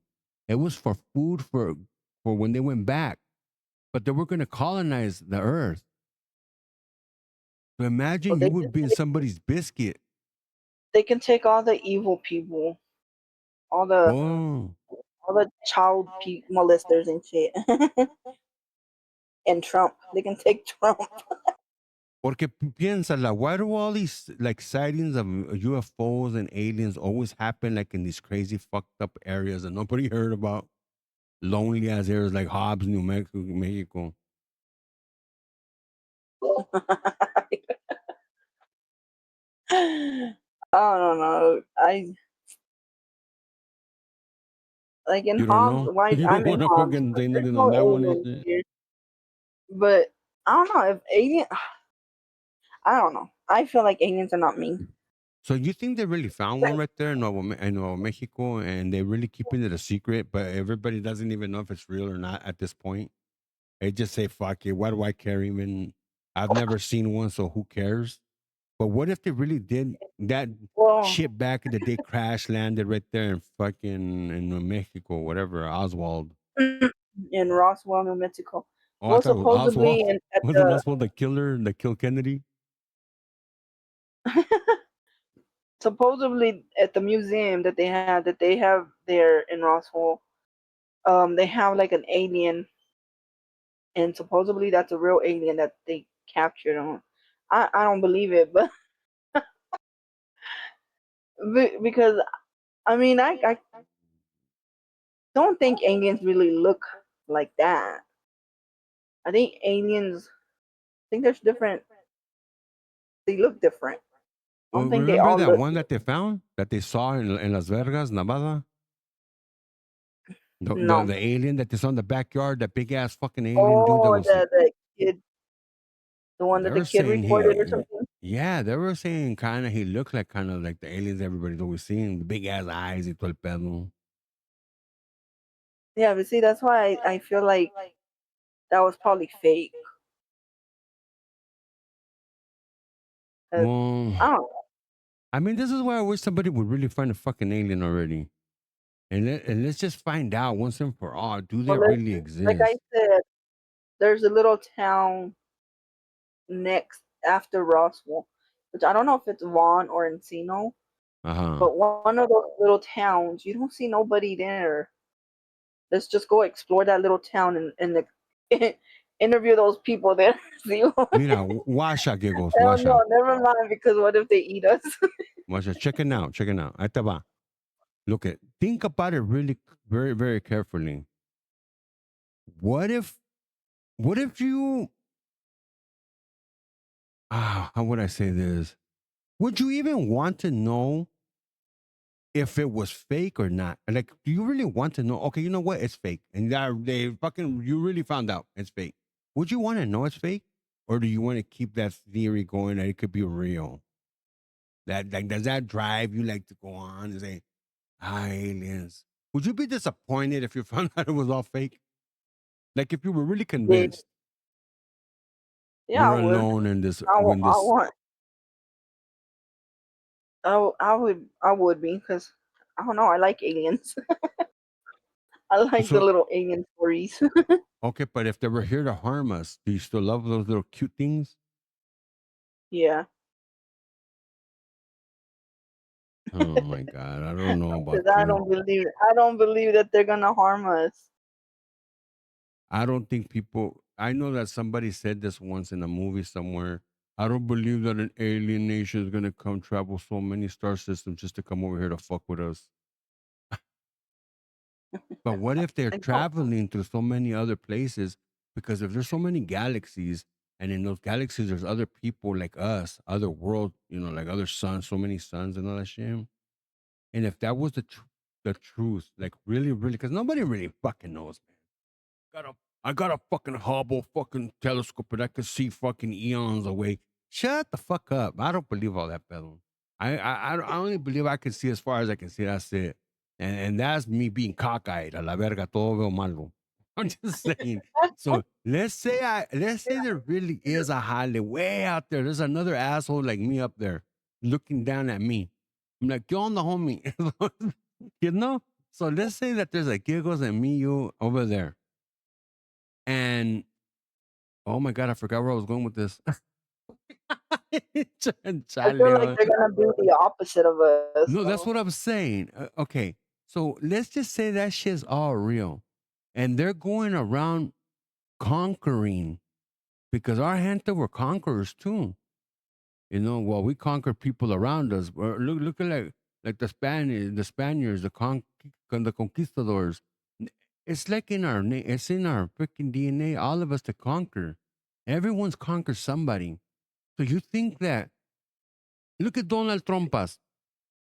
It was for food for when they went back. But they were going to colonize the earth. So So imagine you would be in somebody's biscuit. they can take all the evil people, all the Oh, molesters and shit, and Trump. They can take Trump. porque piénsala, why do all these like sightings of UFOs and aliens always happen like in these crazy fucked up areas that nobody heard about? Lonely ass areas like Hobbs, New Mexico, Mexico. I don't know. I like in You don't Hobbs. know? Why You don't I'm in want to Hobbs, fucking but say there's nothing on no that one and aliens shit. here. But I don't know if alien. I don't know. I feel like aliens are not me. So you think they really found one right there in Nuevo Mexico and they're really keeping it a secret, but everybody doesn't even know if it's real or not at this point? They just say, fuck it. Why do I care even? I've never seen one, so who cares? But what if they really did that Well, ship back in the day crash landed right there in fucking in New Mexico, whatever, Oswald. in Roswell, New Mexico. Oh, I Well, thought it was supposedly Oswald. at Wasn't the Oswald the killer that killed Kennedy? supposedly at the museum that they have there in Roswell, they have like an alien, and supposedly that's a real alien that they captured on. I don't believe it, but because I mean I don't think aliens really look like that. I think aliens, I think there's different. They look different. I Well, don't think they remember all that look. one that they found that they saw in Las Vegas, Nevada? The No. alien that is on the backyard, that big ass fucking alien dude that Oh, was. the kid, the one They that the were kid saying recorded or he, something. yeah, they were saying kind of he looked like kind of like the aliens everybody's always seeing, the big ass eyes y todo el pedo. Yeah, but see, that's why I feel like that was probably fake. 'Cause I Well, don't know. I mean, this is why I wish somebody would really find a fucking alien already, and let's just find out once and for all: do they Well, really like I exist? said, there's a little town next after Roswell, which I don't know if it's Vaughn or Encino, Uh huh. but one of those little towns, you don't see nobody there. Let's just go explore that little town and interview those people there. See, Mira, washa giggles, hell no, washa, never mind. Because what if they eat us? washa. Check it out, check it out. Ahí te va. Look at, think about it really, very, very carefully. What if, what if you, how would I say this? Would you even want to know if it was fake or not? Like, do you really want to know? Okay, you know what? It's fake, and that they fucking, you really found out it's fake. Would you want to know it's fake, or do you want to keep that theory going that it could be real? That like, does that drive you like to go on and say, aliens? Would you be disappointed if you found out it was all fake? Like if you were really Did convinced yeah, I we're would. alone in this, I, in I this. want. I would be because I don't know. I like aliens. I like the So little alien stories. okay, but if they were here to harm us, do you still love those little cute things? Yeah, Oh my god, I don't know about because I you. don't believe. I don't believe that they're gonna harm us. I don't think people. I know that somebody said this once in a movie somewhere. I don't believe that an alien nation is gonna come travel so many star systems just to come over here to fuck with us. But what if they're I don't. traveling to so many other places? Because if there's so many galaxies, and in those galaxies there's other people like us, other world, like other suns, so many suns and all that shit. And if that was the truth, like really, really, because nobody really fucking knows, man. Got a I got a fucking Hubble fucking telescope and I can see fucking eons away. Shut the fuck up. I don't believe all that, pedo. I only believe I can see as far as I can see. That's it. And that's me being cockeyed. A la verga, todo veo malo. I'm just saying. So let's say there really is a highway way out there. There's another asshole like me up there looking down at me. I'm like, ¿qué onda, homie? you know? So let's say that there's a Giggles and me, you over there. And oh my god, I forgot where I was going with this. I feel Chale, like they're gonna do the opposite of us. no, that's So what I'm saying. Okay, so let's just say that shit's all real, and they're going around conquering because our gente were conquerors too. Well, we conquered people around us. Look at like the Spaniards, the conquistadors. It's like in our it's in our freaking DNA. All of us to conquer. Everyone's conquered somebody. So you think that? Look at Donald Trumpas.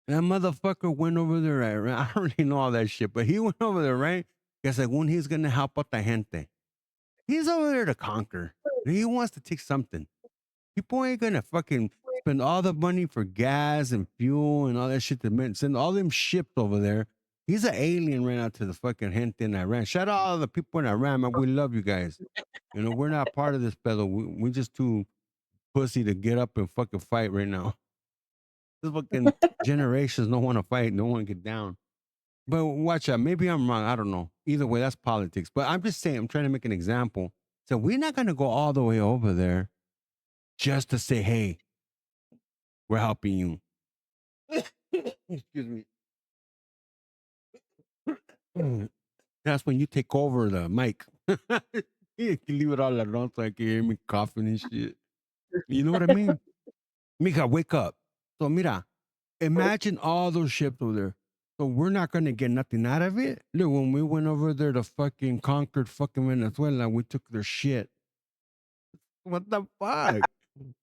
That motherfucker went over there. Right? I don't really know all that shit, but he went over there, right? Because según he's gonna help out the gente. He's over there to conquer. He wants to take something. People ain't gonna fucking spend all the money for gas and fuel and all that shit to send all them shipped over there. He's an alien right out to the fucking gente in Iran. Shout out all the people in Iran, man. We love you guys. We're not part of this battle. We just too pussy to get up and fucking fight right now. This fucking generations don't want to fight, don't want to get down. But watch out. Maybe I'm wrong. I don't know. Either way, that's politics. But I'm just saying, I'm trying to make an example. So we're not gonna go all the way over there just to say, hey, we're helping you. Excuse me. That's when you take over the mic. You can leave it all alone so I can hear me coughing and shit. You know what I mean? Mija, wake up. So mira, imagine all those ships over there. So we're not gonna get nothing out of it. Look, when we went over there to fucking conquered fucking Venezuela, we took their shit. What the fuck?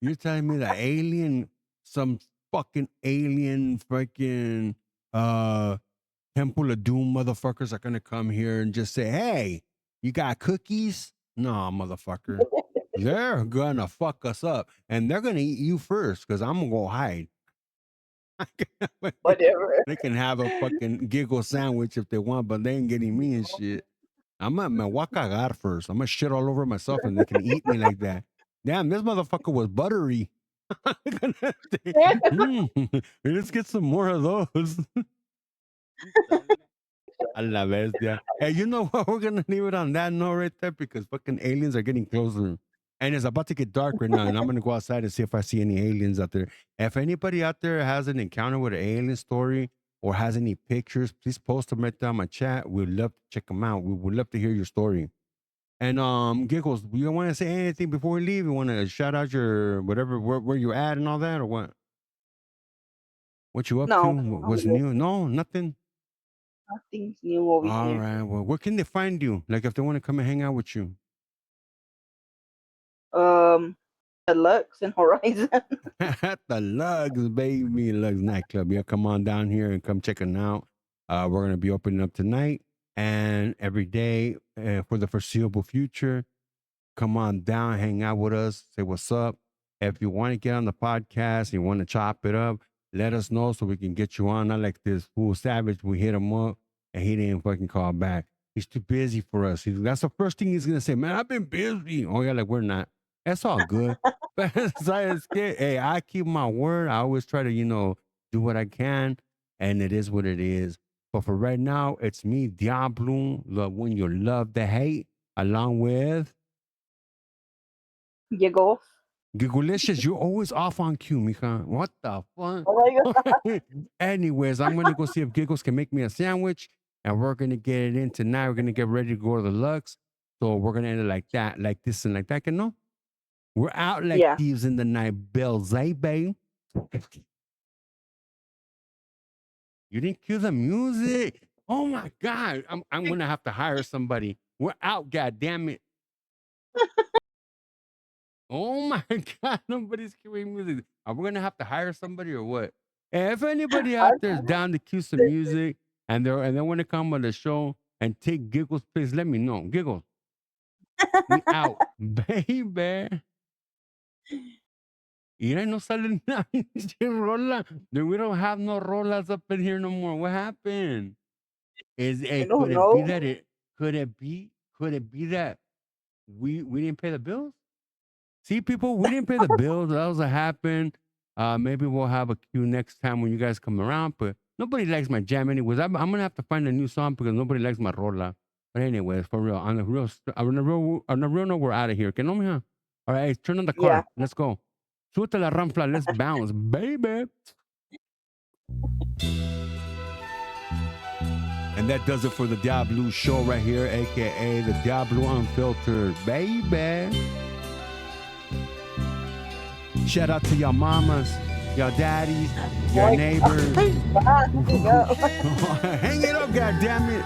You're telling me that some fucking alien freaking Temple of Doom motherfuckers are gonna come here and just say, "Hey, you got cookies?" No, motherfucker. They're gonna fuck us up, and they're gonna eat you first because I'm gonna go hide. Whatever. They can have a fucking giggle sandwich if they want, but they ain't getting me and shit. I'm at me voy a cagar first. I'm gonna shit all over myself, and they can eat me like that. Damn, this motherfucker was buttery. Let's get some more of those. A la bestia. Hey, you know what? We're gonna leave it on that note right there because fucking aliens are getting closer. And it's about to get dark right now. And I'm gonna go outside and see if I see any aliens out there. If anybody out there has an encounter with an alien story or has any pictures, please post them right there on my chat. We'd love to check them out. We would love to hear your story. And Giggles, you want to say anything before we leave? You want to shout out your whatever where you at and all that, or what? What you up to? No, What's new? No, nothing. nothing's new over All here. right. Well, where can they find you? Like if they want to come and hang out with you. Um, Deluxe and Horizon. At the Lugs, baby. Lugs nightclub. Yeah, come on down here and come check it out. We're gonna be opening up tonight and every day for the foreseeable future. Come on down, hang out with us, say what's up. If you want to get on the podcast, you want to chop it up, let us know so we can get you on. Not like this fool Savage, we hit him up and he didn't fucking call back. He's too busy for us. That's the first thing he's gonna say. Man, I've been busy. Oh yeah, like we're not. That's all good. But hey, I keep my word. I always try to, do what I can, and it is what it is. But for right now, it's me, Diablo, the one you love to hate, along with Giggles. Gigolicious, you're always off on cue, mija. What the fuck? Oh my god. Anyways, I'm gonna go see if Giggles can make me a sandwich, and we're gonna get it in tonight. We're gonna get ready to go to the Lux. So we're gonna end it like that, like this and like that. You know, we're out like Yeah. thieves in the night. Belzebe. You didn't cue the music. Oh my god, I'm gonna have to hire somebody. We're out, god damn it. Oh my God, nobody's cueing music. Are we gonna have to hire somebody or what? And if anybody I out there is down to cue some music and they want to come on the show and take Giggles, please let me know. Giggles, we out, baby. Mira, no sale nada, pinche rola. Dude, we don't have no rolas up in here no more. What happened? I Could don't it be know. that could it be that we didn't pay the bills? See, people, we didn't pay the bills. That was what happened. Maybe we'll have a queue next time when you guys come around. But nobody likes my jam anyways. I'm gonna have to find a new song because nobody likes my rola. But anyways, for real, on the real note, we're out of here. Que no, mija? All right, turn on the Yeah. car. Let's go. Súbete la ranfla. Let's bounce, baby. And that does it for the Diablue show right here, aka the Diablue Unfiltered, baby. Shout out to your mamas, your daddies, your neighbors. Bye. Hang it up, goddammit.